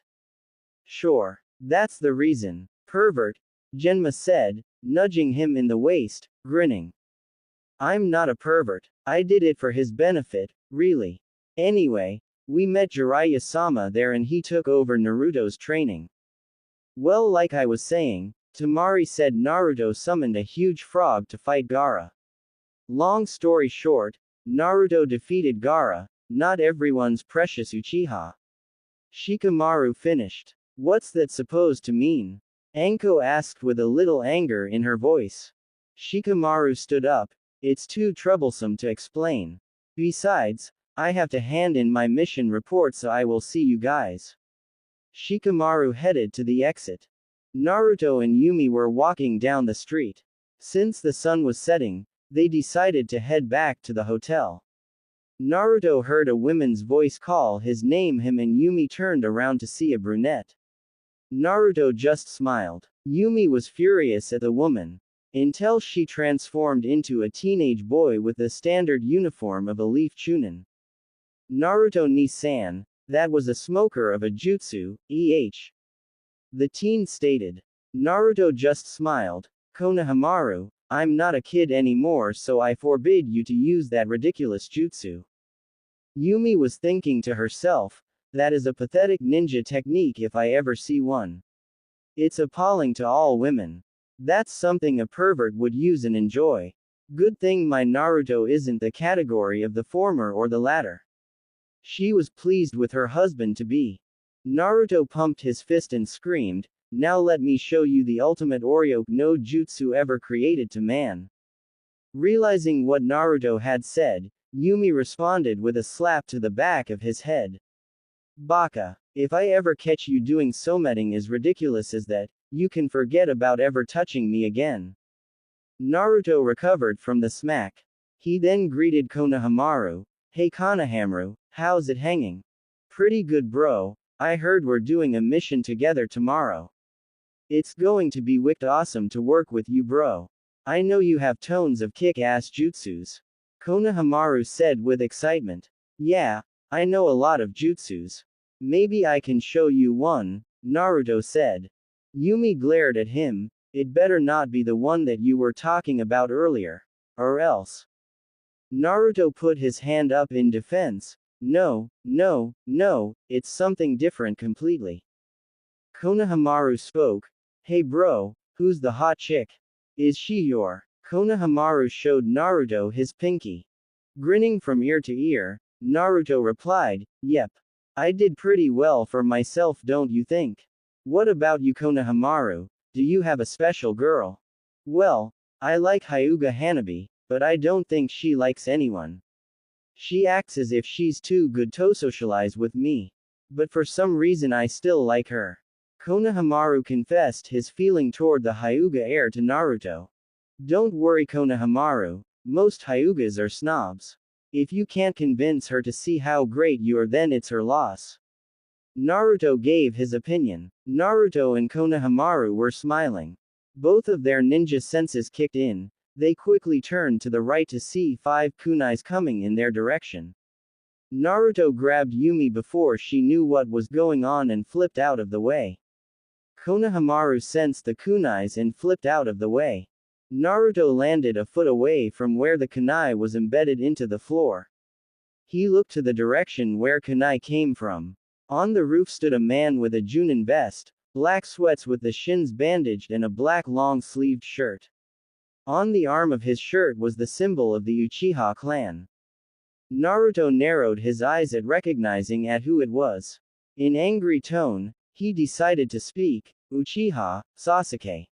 Sure. That's the reason. Pervert, Genma said, nudging him in the waist, grinning. I'm not a pervert. I did it for his benefit, really. Anyway, we met Jiraiya-sama there and he took over Naruto's training. Well, like I was saying, Tamari said Naruto summoned a huge frog to fight Gaara. Long story short, Naruto defeated Gaara, not everyone's precious Uchiha. Shikamaru finished. What's that supposed to mean? Anko asked with a little anger in her voice. Shikamaru stood up. It's too troublesome to explain. Besides, I have to hand in my mission report, so I will see you guys. Shikamaru headed to the exit. Naruto and Yumi were walking down the street. Since the sun was setting, they decided to head back to the hotel. Naruto heard a woman's voice call his name and Yumi turned around to see a brunette. Naruto just smiled. Yumi was furious at the woman, until she transformed into a teenage boy with the standard uniform of a Leaf Chunin. Naruto Ni-san, that was a smoker of a jutsu, the teen stated. Naruto just smiled. Konohamaru, I'm not a kid anymore, so I forbid you to use that ridiculous jutsu. Yumi was thinking to herself, that is a pathetic ninja technique if I ever see one. It's appalling to all women. That's something a pervert would use and enjoy. Good thing my Naruto isn't the category of the former or the latter. She was pleased with her husband-to-be. Naruto pumped his fist and screamed, now let me show you the ultimate Oryoku no jutsu ever created to man. Realizing what Naruto had said, Yumi responded with a slap to the back of his head. Baka. If I ever catch you doing something as ridiculous as that, you can forget about ever touching me again. Naruto recovered from the smack. He then greeted Konohamaru. Hey Konohamaru, how's it hanging? Pretty good bro, I heard we're doing a mission together tomorrow. It's going to be wicked awesome to work with you bro. I know you have tons of kick-ass jutsus. Konohamaru said with excitement. Yeah, I know a lot of jutsus. Maybe I can show you one, Naruto said. Yumi glared at him. It better not be the one that you were talking about earlier. Or else. Naruto put his hand up in defense. No, it's something different completely. Konohamaru spoke. Hey bro, who's the hot chick? Is she your? Konohamaru showed Naruto his pinky. Grinning from ear to ear, Naruto replied, yep. I did pretty well for myself, don't you think? What about you Konohamaru? Do you have a special girl? Well, I like Hyuga Hanabi, but I don't think she likes anyone. She acts as if she's too good to socialize with me. But for some reason I still like her. Konohamaru confessed his feeling toward the Hyuga heir to Naruto. Don't worry Konohamaru, most Hyugas are snobs. If you can't convince her to see how great you are, then it's her loss. Naruto gave his opinion. Naruto and Konohamaru were smiling. Both of their ninja senses kicked in. They quickly turned to the right to see 5 kunais coming in their direction. Naruto grabbed Yumi before she knew what was going on and flipped out of the way. Konohamaru sensed the kunais and flipped out of the way. Naruto landed a foot away from where the kunai was embedded into the floor. He looked to the direction where kunai came from. On the roof stood a man with a Junin vest, black sweats with the shins bandaged and a black long-sleeved shirt. On the arm of his shirt was the symbol of the Uchiha clan. Naruto narrowed his eyes at recognizing at who it was. In angry tone, he decided to speak, "Uchiha, Sasuke."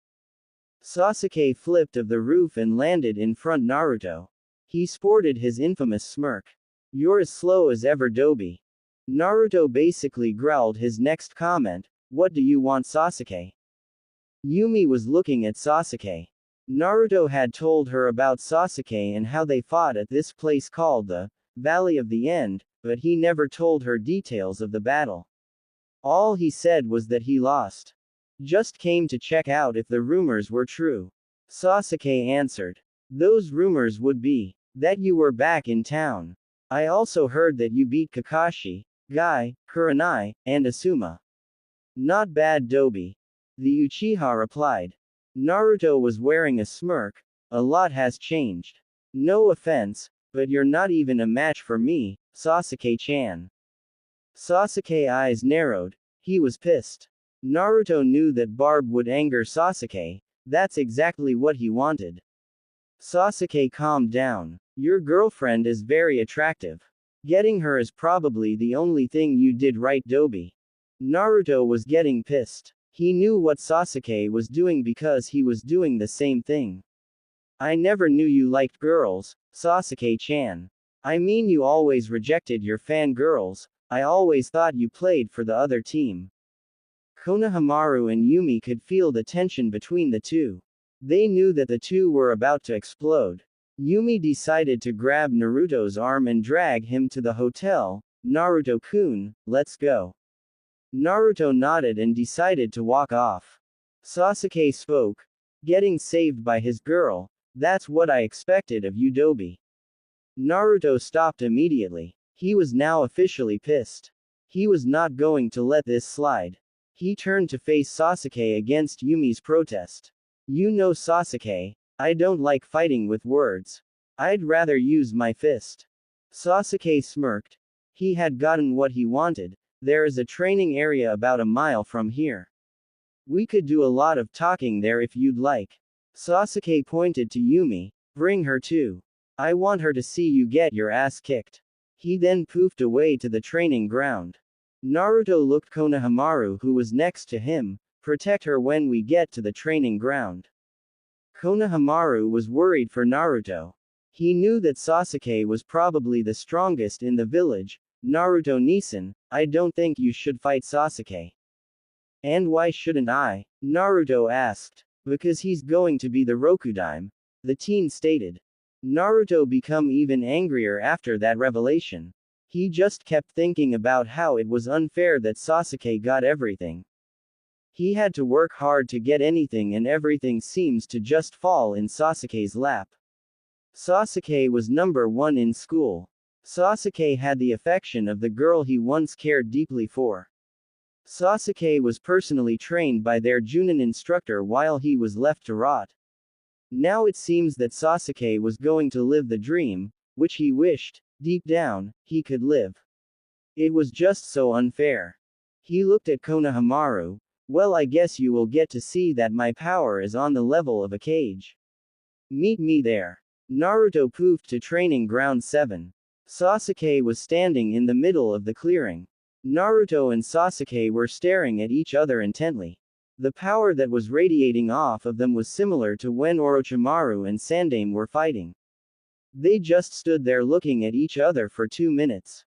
Sasuke flipped of the roof and landed in front Naruto. He sported his infamous smirk. "You're as slow as ever, Dobi." Naruto basically growled his next comment, "What do you want, Sasuke?" Yumi was looking at Sasuke. Naruto had told her about Sasuke and how they fought at this place called the Valley of the End, but he never told her details of the battle. All he said was that he lost. Just came to check out if the rumors were true. Sasuke answered. Those rumors would be that you were back in town. I also heard that you beat Kakashi, Guy, Kurenai, and Asuma. Not bad, Dobi. The Uchiha replied. Naruto was wearing a smirk. A lot has changed. No offense, but you're not even a match for me, Sasuke-chan. Sasuke's eyes narrowed. He was pissed. Naruto knew that Barb would anger Sasuke. That's exactly what he wanted. Sasuke calmed down. Your girlfriend is very attractive. Getting her is probably the only thing you did right, Dobi. Naruto was getting pissed. He knew what Sasuke was doing because he was doing the same thing. I never knew you liked girls, Sasuke-chan. I mean, you always rejected your fangirls. I always thought you played for the other team. Konohamaru and Yumi could feel the tension between the two. They knew that the two were about to explode. Yumi decided to grab Naruto's arm and drag him to the hotel. Naruto-kun, let's go. Naruto nodded and decided to walk off. Sasuke spoke. Getting saved by his girl, that's what I expected of you, Dobi. Naruto stopped immediately. He was now officially pissed. He was not going to let this slide. He turned to face Sasuke against Yumi's protest. You know, Sasuke, I don't like fighting with words. I'd rather use my fist. Sasuke smirked. He had gotten what he wanted. There is a training area about a mile from here. We could do a lot of talking there if you'd like. Sasuke pointed to Yumi. Bring her too. I want her to see you get your ass kicked. He then poofed away to the training ground. Naruto looked Konohamaru, who was next to him. Protect her when we get to the training ground. Konohamaru was worried for Naruto. He knew that Sasuke was probably the strongest in the village. Naruto-Nisan, I don't think you should fight Sasuke. And why shouldn't I? Naruto asked. Because he's going to be the Rokudaime, the teen stated. Naruto became even angrier after that revelation. He just kept thinking about how it was unfair that Sasuke got everything. He had to work hard to get anything and everything seems to just fall in Sasuke's lap. Sasuke was number 1 in school. Sasuke had the affection of the girl he once cared deeply for. Sasuke was personally trained by their Junin instructor while he was left to rot. Now it seems that Sasuke was going to live the dream, which he wished, deep down, he could live. It was just so unfair. He looked at Konohamaru. Well, I guess you will get to see that my power is on the level of a cage. Meet me there. Naruto poofed to training ground 7. Sasuke was standing in the middle of the clearing. Naruto and Sasuke were staring at each other intently. The power that was radiating off of them was similar to when Orochimaru and Sandaime were fighting. They just stood there looking at each other for 2 minutes.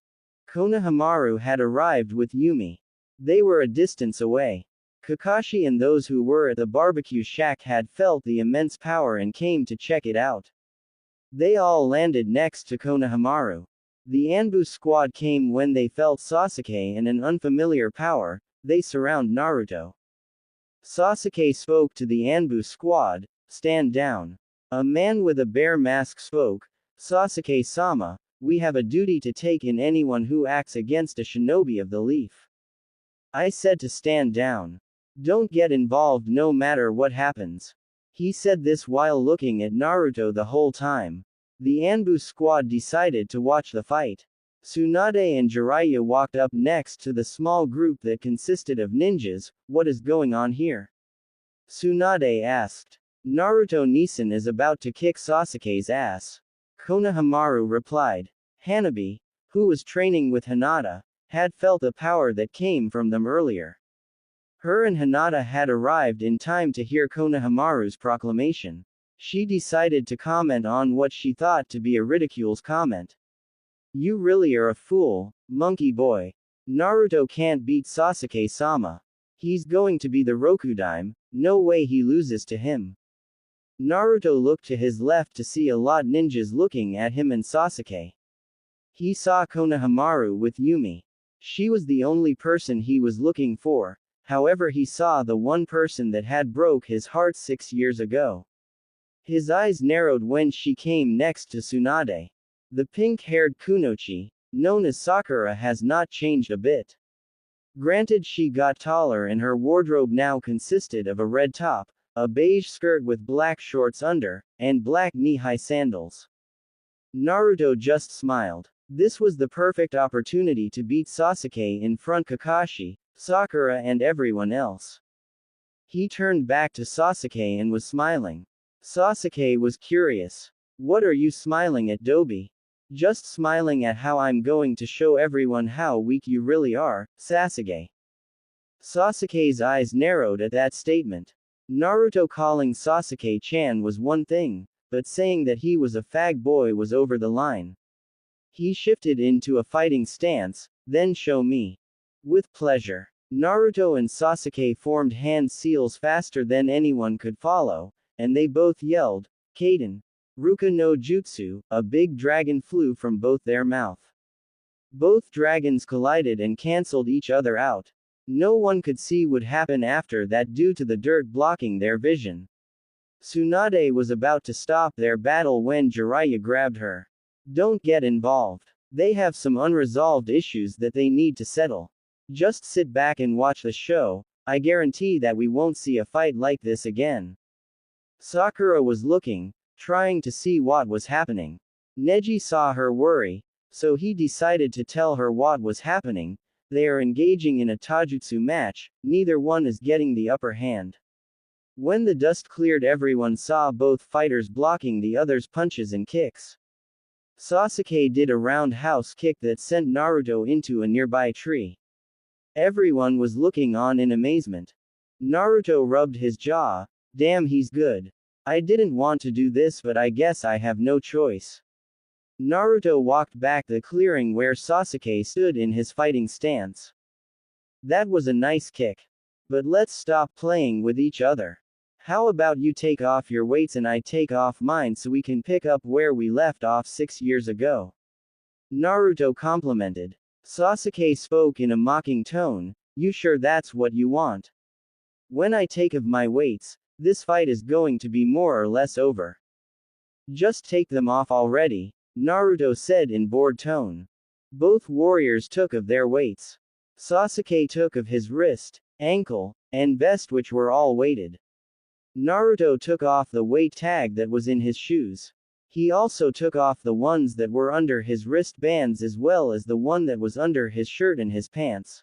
Konohamaru had arrived with Yumi. They were a distance away. Kakashi and those who were at the barbecue shack had felt the immense power and came to check it out. They all landed next to Konohamaru. The Anbu squad came when they felt Sasuke and an unfamiliar power. They surround Naruto. Sasuke spoke to the Anbu squad. Stand down. A man with a bear mask spoke. Sasuke-sama, we have a duty to take in anyone who acts against a shinobi of the leaf. I said to stand down. Don't get involved no matter what happens. He said this while looking at Naruto the whole time. The Anbu squad decided to watch the fight. Tsunade and Jiraiya walked up next to the small group that consisted of ninjas. What is going on here? Tsunade asked. Naruto Nisan is about to kick Sasuke's ass. Konohamaru replied. Hanabi, who was training with Hinata, had felt the power that came from them earlier. Her and Hinata had arrived in time to hear Konohamaru's proclamation. She decided to comment on what she thought to be a ridicule's comment. You really are a fool, monkey boy. Naruto can't beat Sasuke-sama. He's going to be the Rokudime, no way he loses to him. Naruto looked to his left to see a lot ninjas looking at him and Sasuke. He saw Konohamaru with Yumi. She was the only person he was looking for, however he saw the one person that had broke his heart 6 years ago. His eyes narrowed when she came next to Tsunade. The pink-haired Kunoichi, known as Sakura, has not changed a bit. Granted, she got taller and her wardrobe now consisted of a red top, a beige skirt with black shorts under, and black knee-high sandals. Naruto just smiled. This was the perfect opportunity to beat Sasuke in front Kakashi, Sakura and everyone else. He turned back to Sasuke and was smiling. Sasuke was curious. What are you smiling at, Dobi? Just smiling at how I'm going to show everyone how weak you really are, Sasuke. Sasuke's eyes narrowed at that statement. Naruto calling Sasuke-chan was one thing, but saying that he was a fag boy was over the line. He shifted into a fighting stance, then show me. With pleasure. Naruto and Sasuke formed hand seals faster than anyone could follow, and they both yelled, Kaden. Ruka no Jutsu, a big dragon flew from both their mouth. Both dragons collided and cancelled each other out. No one could see what happened after that due to the dirt blocking their vision. Tsunade was about to stop their battle when Jiraiya grabbed her. Don't get involved. They have some unresolved issues that they need to settle. Just sit back and watch the show. I guarantee that we won't see a fight like this again. Sakura was looking, trying to see what was happening. Neji saw her worry, so he decided to tell her what was happening. They are engaging in a taijutsu match, neither one is getting the upper hand. When the dust cleared, everyone saw both fighters blocking the other's punches and kicks. Sasuke did a roundhouse kick that sent Naruto into a nearby tree. Everyone was looking on in amazement. Naruto rubbed his jaw. Damn, he's good. I didn't want to do this, but I guess I have no choice. Naruto walked back the clearing where Sasuke stood in his fighting stance. That was a nice kick. But let's stop playing with each other. How about you take off your weights and I take off mine so we can pick up where we left off 6 years ago? Naruto complimented. Sasuke spoke in a mocking tone. You sure that's what you want? When I take off my weights, this fight is going to be more or less over. Just take them off already, Naruto said in bored tone. Both warriors took of their weights. Sasuke took of his wrist, ankle, and vest, which were all weighted. Naruto took off the weight tag that was in his shoes. He also took off the ones that were under his wristbands as well as the one that was under his shirt and his pants.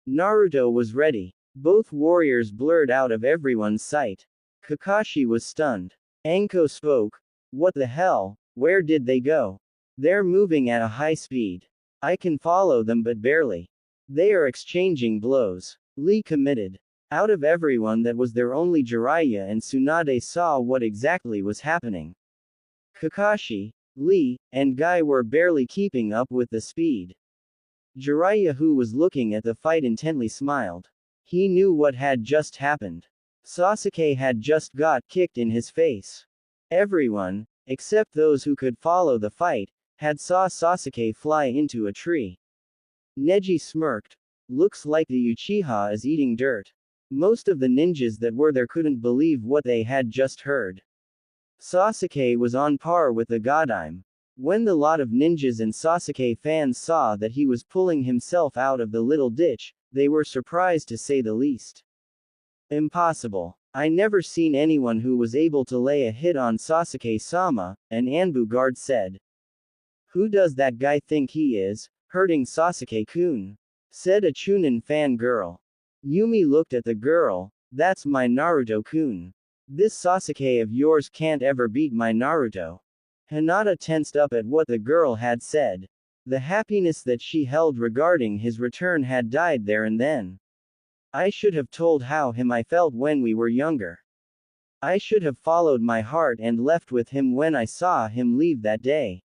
Naruto was ready. Both warriors blurred out of everyone's sight. Kakashi was stunned. Anko spoke. What the hell? Where did they go? They're moving at a high speed. I can follow them but barely. They are exchanging blows. Lee committed. Out of everyone that was there, only Jiraiya and Tsunade saw what exactly was happening. Kakashi, Lee, and Guy were barely keeping up with the speed. Jiraiya, who was looking at the fight, intently smiled. He knew what had just happened. Sasuke had just got kicked in his face. Everyone, except those who could follow the fight, had saw Sasuke fly into a tree. Neji smirked. Looks like the Uchiha is eating dirt. Most of the ninjas that were there couldn't believe what they had just heard. Sasuke was on par with the Godime. When the lot of ninjas and Sasuke fans saw that he was pulling himself out of the little ditch, they were surprised to say the least. Impossible. I never seen anyone who was able to lay a hit on Sasuke-sama, an Anbu guard said. Who does that guy think he is, hurting Sasuke-kun? Said a Chunin fangirl. Yumi looked at the girl. That's my Naruto-kun. This Sasuke of yours can't ever beat my Naruto. Hinata tensed up at what the girl had said. The happiness that she held regarding his return had died there and then. I should have told him I felt when we were younger. I should have followed my heart and left with him when I saw him leave that day.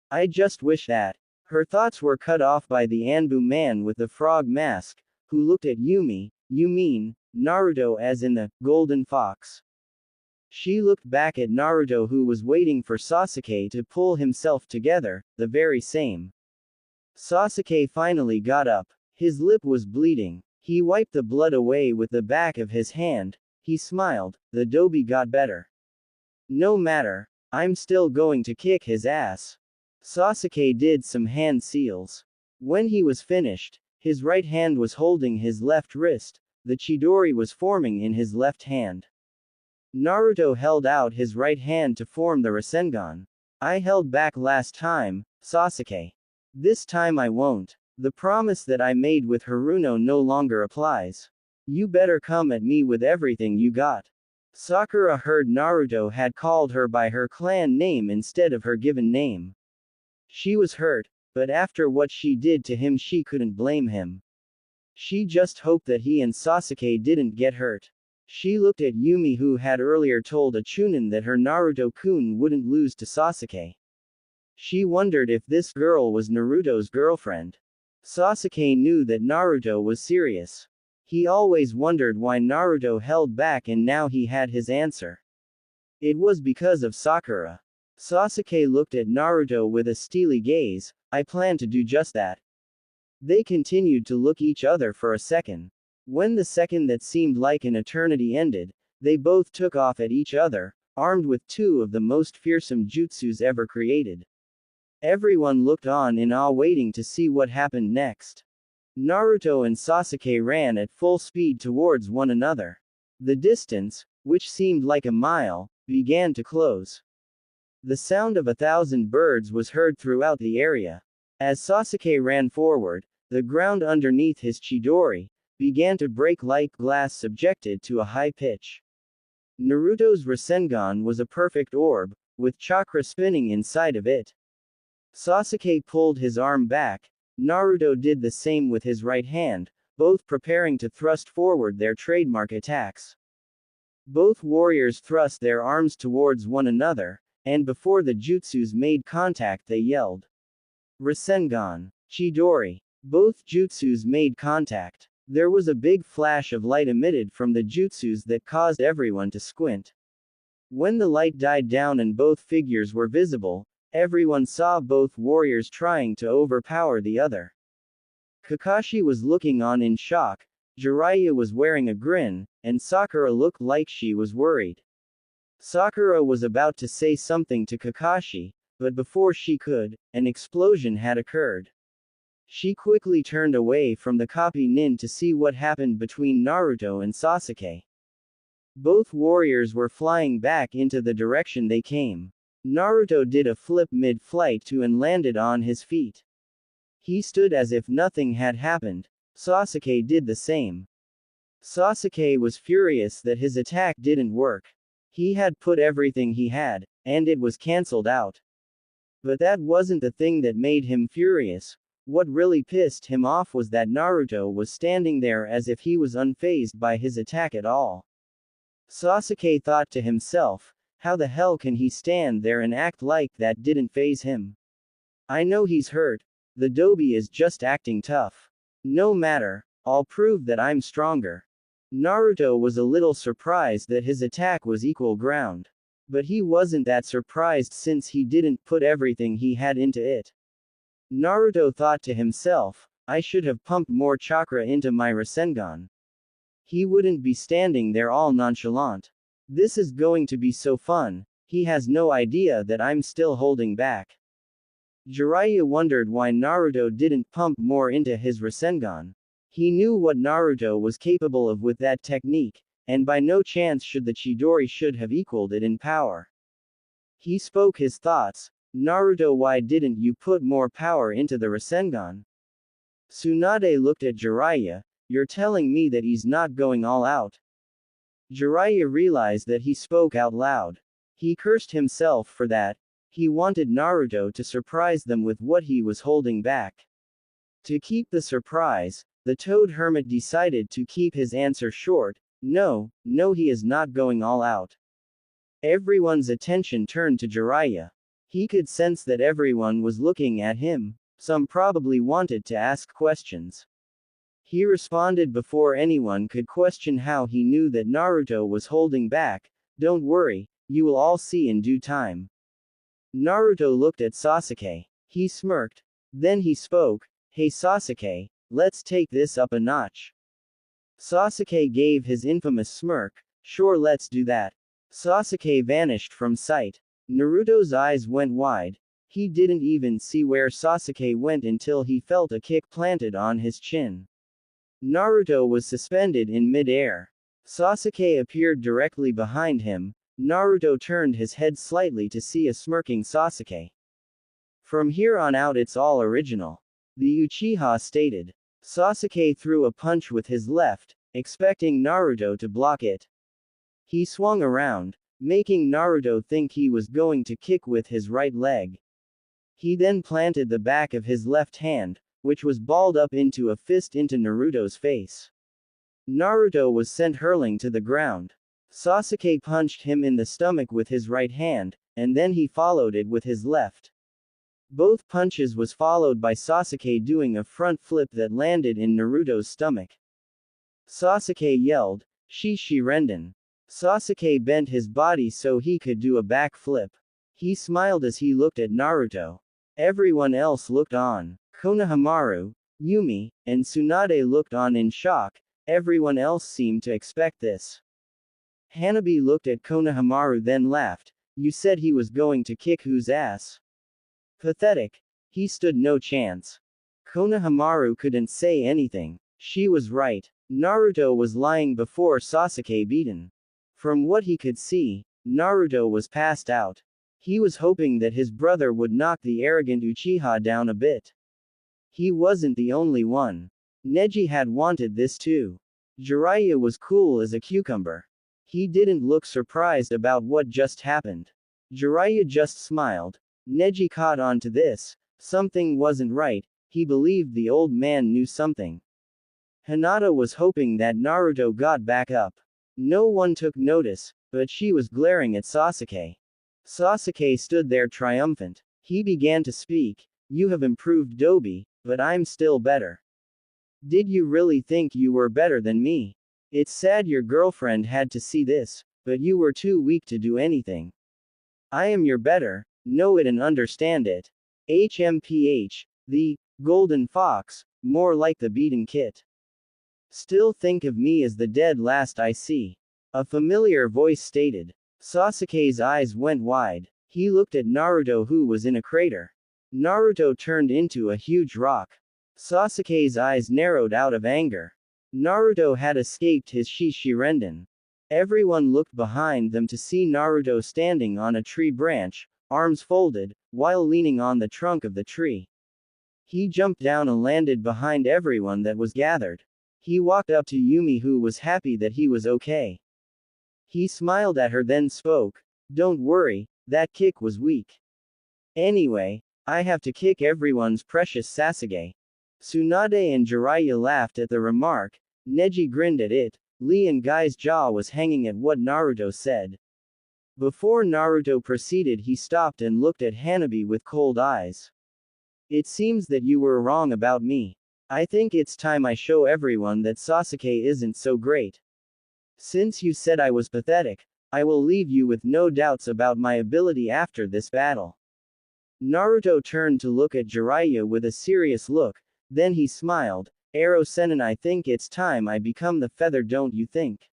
I just wish that. Her thoughts were cut off by the Anbu man with the frog mask, who looked at Yumi. You mean, Naruto as in the Golden Fox? She looked back at Naruto who was waiting for Sasuke to pull himself together, the very same. Sasuke finally got up. His lip was bleeding. He wiped the blood away with the back of his hand. He smiled. The dobi got better. No matter. I'm still going to kick his ass. Sasuke did some hand seals. When he was finished, his right hand was holding his left wrist. The Chidori was forming in his left hand. Naruto held out his right hand to form the Rasengan. I held back last time, Sasuke. This time I won't. The promise that I made with Haruno no longer applies. You better come at me with everything you got. Sakura heard Naruto had called her by her clan name instead of her given name. She was hurt, but after what she did to him she couldn't blame him. She just hoped that he and Sasuke didn't get hurt. She looked at Yumi who had earlier told a Chunin that her Naruto-kun wouldn't lose to Sasuke. She wondered if this girl was Naruto's girlfriend. Sasuke knew that Naruto was serious. He always wondered why Naruto held back and now he had his answer. It was because of Sakura. Sasuke looked at Naruto with a steely gaze. I plan to do just that. They continued to look each other for a second. When the second that seemed like an eternity ended, they both took off at each other, armed with two of the most fearsome jutsus ever created. Everyone looked on in awe waiting to see what happened next. Naruto and Sasuke ran at full speed towards one another. The distance, which seemed like a mile, began to close. The sound of 1,000 birds was heard throughout the area. As Sasuke ran forward, the ground underneath his Chidori began to break like glass subjected to a high pitch. Naruto's Rasengan was a perfect orb, with chakra spinning inside of it. Sasuke pulled his arm back. Naruto did the same with his right hand, both preparing to thrust forward their trademark attacks. Both warriors thrust their arms towards one another, and before the jutsus made contact they yelled. Rasengan. Chidori. Both jutsus made contact. There was a big flash of light emitted from the jutsus that caused everyone to squint. When the light died down and both figures were visible, everyone saw both warriors trying to overpower the other. Kakashi was looking on in shock, Jiraiya was wearing a grin, and Sakura looked like she was worried. Sakura was about to say something to Kakashi, but before she could, an explosion had occurred. She quickly turned away from the copy nin to see what happened between Naruto and Sasuke. Both warriors were flying back into the direction they came. Naruto did a flip mid-flight to and landed on his feet. He stood as if nothing had happened. Sasuke did the same. Sasuke was furious that his attack didn't work. He had put everything he had, and it was cancelled out. But that wasn't the thing that made him furious. What really pissed him off was that Naruto was standing there as if he was unfazed by his attack at all. Sasuke thought to himself, how the hell can he stand there and act like that didn't faze him? I know he's hurt. The dobi is just acting tough. No matter, I'll prove that I'm stronger. Naruto was a little surprised that his attack was equal ground. But he wasn't that surprised since he didn't put everything he had into it. Naruto thought to himself, I should have pumped more chakra into my Rasengan. He wouldn't be standing there all nonchalant. This is going to be so fun. He has no idea that I'm still holding back. Jiraiya wondered why Naruto didn't pump more into his Rasengan. He knew what Naruto was capable of with that technique, and by no chance should the Chidori should have equaled it in power. He spoke his thoughts. Naruto, why didn't you put more power into the Rasengan? Tsunade looked at Jiraiya. You're telling me that he's not going all out? Jiraiya realized that he spoke out loud. He cursed himself for that. He wanted Naruto to surprise them with what he was holding back. To keep the surprise, the Toad Hermit decided to keep his answer short. No, he is not going all out. Everyone's attention turned to Jiraiya. He could sense that everyone was looking at him. Some probably wanted to ask questions. He responded before anyone could question how he knew that Naruto was holding back. Don't worry, you will all see in due time. Naruto looked at Sasuke. He smirked. Then he spoke. Hey Sasuke, let's take this up a notch. Sasuke gave his infamous smirk. Sure, let's do that. Sasuke vanished from sight. Naruto's eyes went wide. He didn't even see where Sasuke went until he felt a kick planted on his chin. Naruto was suspended in mid-air. Sasuke appeared directly behind him. Naruto turned his head slightly to see a smirking Sasuke. From here on out it's all original. The Uchiha stated. Sasuke threw a punch with his left, expecting Naruto to block it. He swung around, making Naruto think he was going to kick with his right leg. He then planted the back of his left hand, which was balled up into a fist into Naruto's face. Naruto was sent hurling to the ground. Sasuke punched him in the stomach with his right hand, and then he followed it with his left. Both punches was followed by Sasuke doing a front flip that landed in Naruto's stomach. Sasuke yelled, "Shishi Renden." Sasuke bent his body so he could do a back flip. He smiled as he looked at Naruto. Everyone else looked on. Konohamaru, Yumi, and Tsunade looked on in shock. Everyone else seemed to expect this. Hanabi looked at Konohamaru then laughed. You said he was going to kick whose ass? Pathetic. He stood no chance. Konohamaru couldn't say anything. She was right. Naruto was lying before Sasuke beaten. From what he could see, Naruto was passed out. He was hoping that his brother would knock the arrogant Uchiha down a bit. He wasn't the only one. Neji had wanted this too. Jiraiya was cool as a cucumber. He didn't look surprised about what just happened. Jiraiya just smiled. Neji caught on to this. Something wasn't right. He believed the old man knew something. Hinata was hoping that Naruto got back up. No one took notice, but she was glaring at Sasuke. Sasuke stood there triumphant. He began to speak. You have improved, Dobi, but I'm still better. Did you really think you were better than me? It's sad your girlfriend had to see this, but you were too weak to do anything. I am your better, know it and understand it. HMPH, the golden fox, more like the beaten kit. Still think of me as the dead last I see. A familiar voice stated. Sasuke's eyes went wide. He looked at Naruto who was in a crater. Naruto turned into a huge rock. Sasuke's eyes narrowed out of anger. Naruto had escaped his Shishirenden. Everyone looked behind them to see Naruto standing on a tree branch, arms folded, while leaning on the trunk of the tree. He jumped down and landed behind everyone that was gathered. He walked up to Yumi who was happy that he was okay. He smiled at her then spoke. Don't worry, that kick was weak. Anyway, I have to kick everyone's precious Sasuke. Tsunade and Jiraiya laughed at the remark. Neji grinned at it. Lee and Guy's jaw was hanging at what Naruto said. Before Naruto proceeded, he stopped and looked at Hanabi with cold eyes. It seems that you were wrong about me. I think it's time I show everyone that Sasuke isn't so great. Since you said I was pathetic, I will leave you with no doubts about my ability after this battle. Naruto turned to look at Jiraiya with a serious look, then he smiled. Ero Sennin, I think it's time I become the feather, don't you think?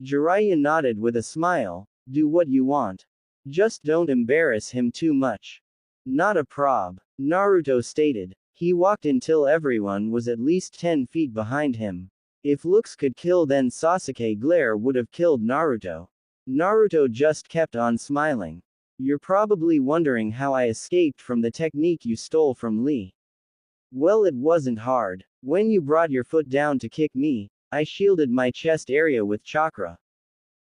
Jiraiya nodded with a smile. Do what you want. Just don't embarrass him too much. Not a prob. Naruto stated. He walked until everyone was at least 10 feet behind him. If looks could kill, then Sasuke glare would have killed Naruto. Naruto just kept on smiling. You're probably wondering how I escaped from the technique you stole from Lee. Well, it wasn't hard. When you brought your foot down to kick me, I shielded my chest area with chakra.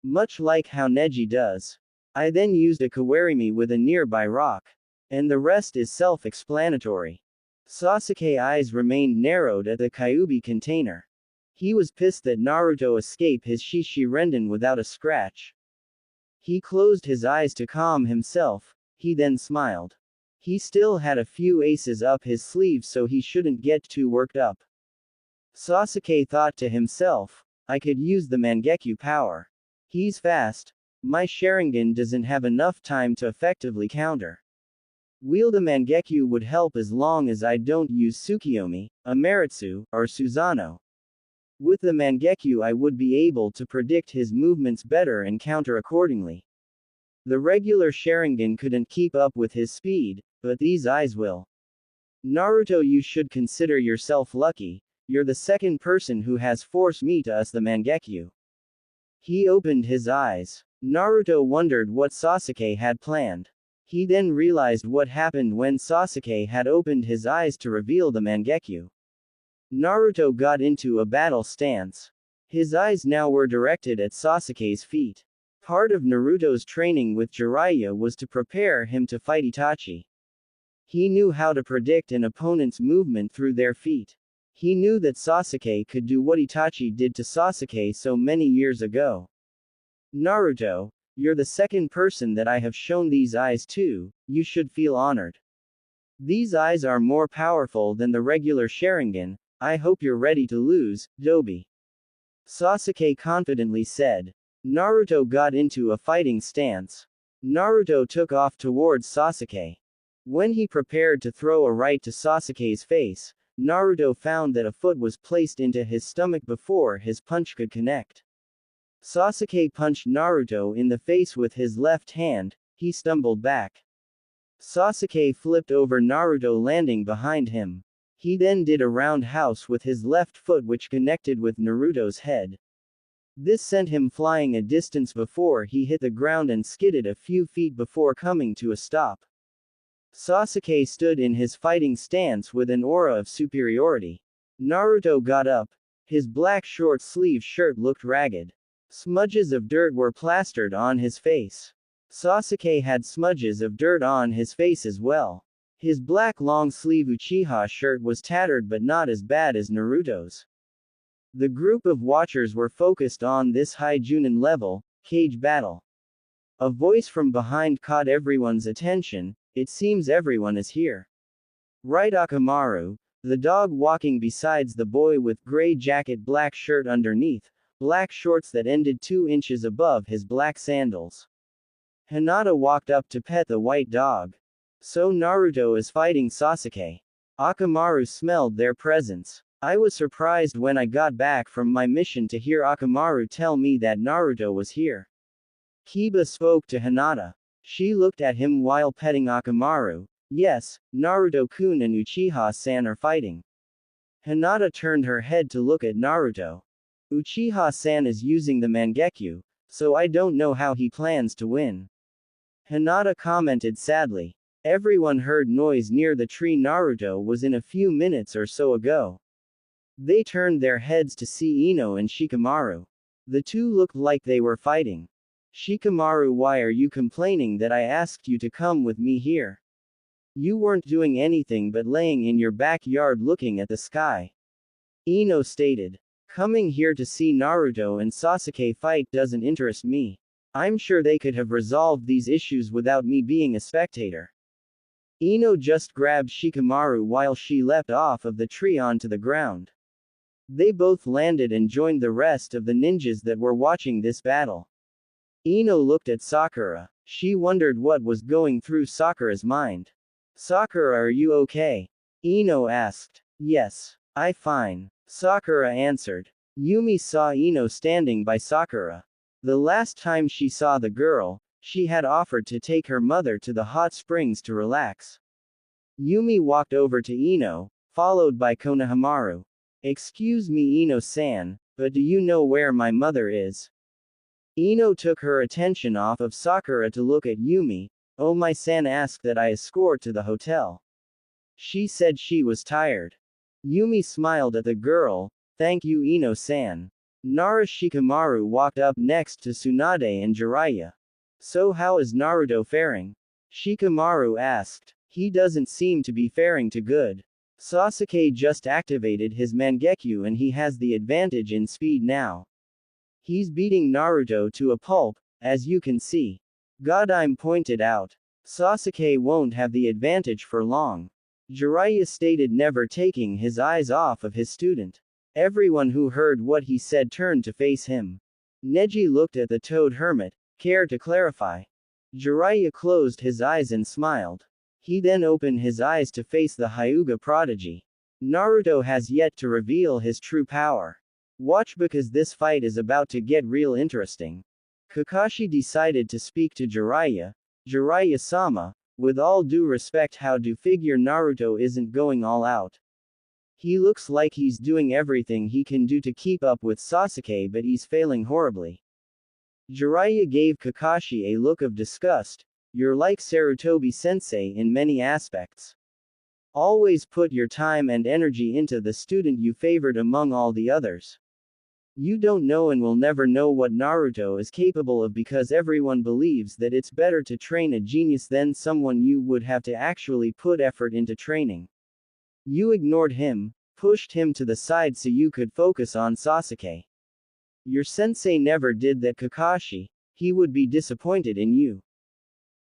Much like how Neji does. I then used a kawarimi with a nearby rock. And the rest is self-explanatory. Sasuke's eyes remained narrowed at the Kyuubi container. He was pissed that Naruto escaped his Shishirenden without a scratch. He closed his eyes to calm himself, he then smiled. He still had a few aces up his sleeve, so he shouldn't get too worked up. Sasuke thought to himself, I could use the Mangekyo power. He's fast. My Sharingan doesn't have enough time to effectively counter. Wield a Mangekyo would help as long as I don't use Tsukiyomi, Amaretsu, or Susanoo. With the Mangekyo I would be able to predict his movements better and counter accordingly. The regular Sharingan couldn't keep up with his speed, but these eyes will. Naruto, you should consider yourself lucky, you're the second person who has forced me to use the Mangekyo. He opened his eyes. Naruto wondered what Sasuke had planned. He then realized what happened when Sasuke had opened his eyes to reveal the Mangekyo. Naruto got into a battle stance. His eyes now were directed at Sasuke's feet. Part of Naruto's training with Jiraiya was to prepare him to fight Itachi. He knew how to predict an opponent's movement through their feet. He knew that Sasuke could do what Itachi did to Sasuke so many years ago. Naruto, you're the second person that I have shown these eyes to, you should feel honored. These eyes are more powerful than the regular Sharingan, I hope you're ready to lose, Dobi. Sasuke confidently said. Naruto got into a fighting stance. Naruto took off towards Sasuke. When he prepared to throw a right to Sasuke's face, Naruto found that a foot was placed into his stomach before his punch could connect. Sasuke punched Naruto in the face with his left hand, he stumbled back. Sasuke flipped over Naruto, landing behind him. He then did a roundhouse with his left foot which connected with Naruto's head. This sent him flying a distance before he hit the ground and skidded a few feet before coming to a stop. Sasuke stood in his fighting stance with an aura of superiority. Naruto got up. His black short-sleeved shirt looked ragged. Smudges of dirt were plastered on his face. Sasuke had smudges of dirt on his face as well. His black long-sleeve Uchiha shirt was tattered but not as bad as Naruto's. The group of watchers were focused on this high Junin level, cage battle. A voice from behind caught everyone's attention, it seems everyone is here. Right, Akamaru, the dog walking besides the boy with gray jacket, black shirt underneath, black shorts that ended 2 inches above his black sandals. Hinata walked up to pet the white dog. So Naruto is fighting Sasuke. Akamaru smelled their presence. I was surprised when I got back from my mission to hear Akamaru tell me that Naruto was here. Kiba spoke to Hinata. She looked at him while petting Akamaru. Yes, Naruto-kun and Uchiha-san are fighting. Hinata turned her head to look at Naruto. Uchiha-san is using the Mangekyo, so I don't know how he plans to win. Hinata commented sadly. Everyone heard noise near the tree Naruto was in a few minutes or so ago. They turned their heads to see Ino and Shikamaru. The two looked like they were fighting. Shikamaru, why are you complaining that I asked you to come with me here? You weren't doing anything but laying in your backyard looking at the sky. Ino stated. Coming here to see Naruto and Sasuke fight doesn't interest me. I'm sure they could have resolved these issues without me being a spectator. Ino just grabbed Shikamaru while she leapt off of the tree onto the ground. They both landed and joined the rest of the ninjas that were watching this battle. Ino looked at Sakura. She wondered what was going through Sakura's mind. Sakura, are you okay? Ino asked. Yes, I'm fine. Sakura answered. Yumi saw Ino standing by Sakura. The last time she saw the girl, she had offered to take her mother to the hot springs to relax. Yumi walked over to Ino, followed by Konohamaru. Excuse me, Ino-san, but do you know where my mother is? Ino took her attention off of Sakura to look at Yumi. Omi-san asked that I escort to the hotel. She said she was tired. Yumi smiled at the girl. Thank you, Ino-san. Nara Shikamaru walked up next to Tsunade and Jiraiya. So how is Naruto faring? Shikamaru asked. He doesn't seem to be faring too good. Sasuke just activated his Mangekyo and he has the advantage in speed now. He's beating Naruto to a pulp, as you can see. Godime pointed out. Sasuke won't have the advantage for long. Jiraiya stated, never taking his eyes off of his student. Everyone who heard what he said turned to face him. Neji looked at the Toad Hermit. Care to clarify? Jiraiya closed his eyes and smiled. He then opened his eyes to face the Hyuga prodigy. Naruto has yet to reveal his true power. Watch, because this fight is about to get real interesting. Kakashi decided to speak to Jiraiya. Jiraiya-sama, with all due respect, how do you figure Naruto isn't going all out? He looks like he's doing everything he can do to keep up with Sasuke, but he's failing horribly. Jiraiya gave Kakashi a look of disgust. You're like Sarutobi-sensei in many aspects. Always put your time and energy into the student you favored among all the others. You don't know and will never know what Naruto is capable of, because everyone believes that it's better to train a genius than someone you would have to actually put effort into training. You ignored him, pushed him to the side so you could focus on Sasuke. Your sensei never did that, Kakashi. He would be disappointed in you.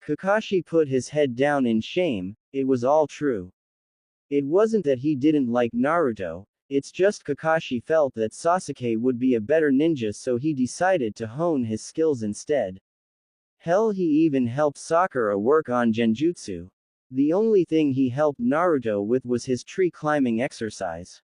Kakashi put his head down in shame. It was all true. It wasn't that he didn't like Naruto, it's just Kakashi felt that Sasuke would be a better ninja, so he decided to hone his skills instead. Hell, he even helped Sakura work on Genjutsu. The only thing he helped Naruto with was his tree climbing exercise.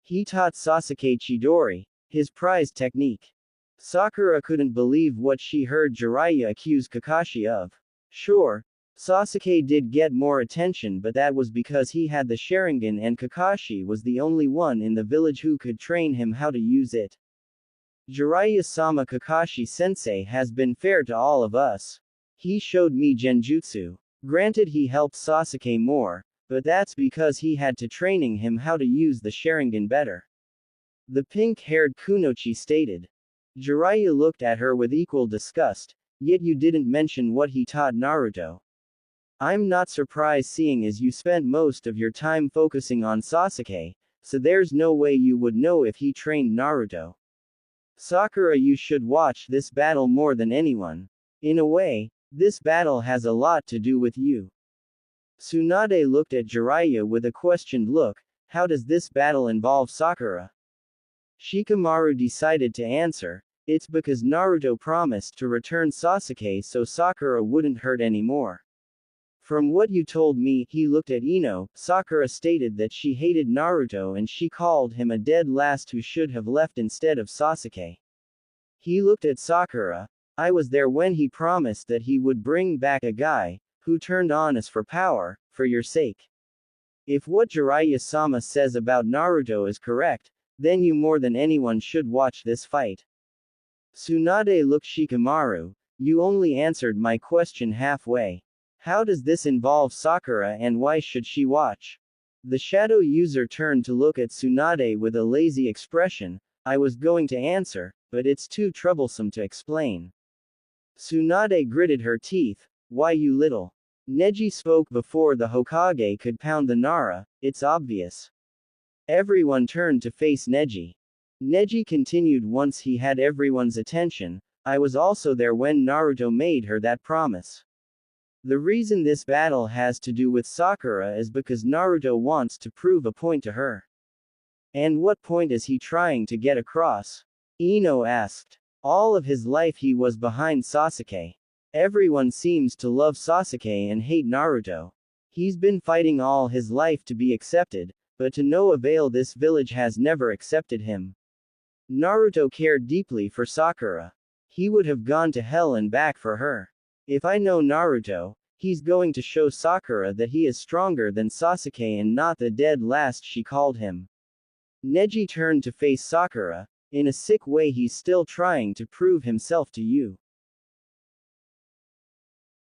He taught Sasuke Chidori, his prized technique. Sakura couldn't believe what she heard Jiraiya accuse Kakashi of. Sure, Sasuke did get more attention, but that was because he had the Sharingan and Kakashi was the only one in the village who could train him how to use it. Jiraiya-sama, Kakashi-sensei has been fair to all of us. He showed me Genjutsu. Granted, he helped Sasuke more, but that's because he had to training him how to use the Sharingan better. The pink-haired Kunoichi stated. Jiraiya looked at her with equal disgust. Yet you didn't mention what he taught Naruto. I'm not surprised, seeing as you spent most of your time focusing on Sasuke, so there's no way you would know if he trained Naruto. Sakura, you should watch this battle more than anyone. In a way, this battle has a lot to do with you. Tsunade looked at Jiraiya with a questioned look. How does this battle involve Sakura? Shikamaru decided to answer. It's because Naruto promised to return Sasuke so Sakura wouldn't hurt anymore. From what you told me, he looked at Ino. Sakura stated that she hated Naruto and she called him a dead last who should have left instead of Sasuke. He looked at Sakura. I was there when he promised that he would bring back a guy who turned on us for power, for your sake. If what Jiraiya-sama says about Naruto is correct, then you more than anyone should watch this fight. Tsunade looked Shikamaru. You only answered my question halfway. How does this involve Sakura and why should she watch? The shadow user turned to look at Tsunade with a lazy expression. I was going to answer, but it's too troublesome to explain. Tsunade gritted her teeth. Why, you little. Neji spoke before the Hokage could pound the Nara. It's obvious. Everyone turned to face Neji. Neji continued once he had everyone's attention. I was also there when Naruto made her that promise. The reason this battle has to do with Sakura is because Naruto wants to prove a point to her. And what point is he trying to get across? Ino asked. All of his life he was behind Sasuke. Everyone seems to love Sasuke and hate Naruto. He's been fighting all his life to be accepted, but to no avail. This village has never accepted him. Naruto cared deeply for Sakura. He would have gone to hell and back for her. If I know Naruto, he's going to show Sakura that he is stronger than Sasuke and not the dead last she called him. Neji turned to face Sakura. In a sick way, he's still trying to prove himself to you.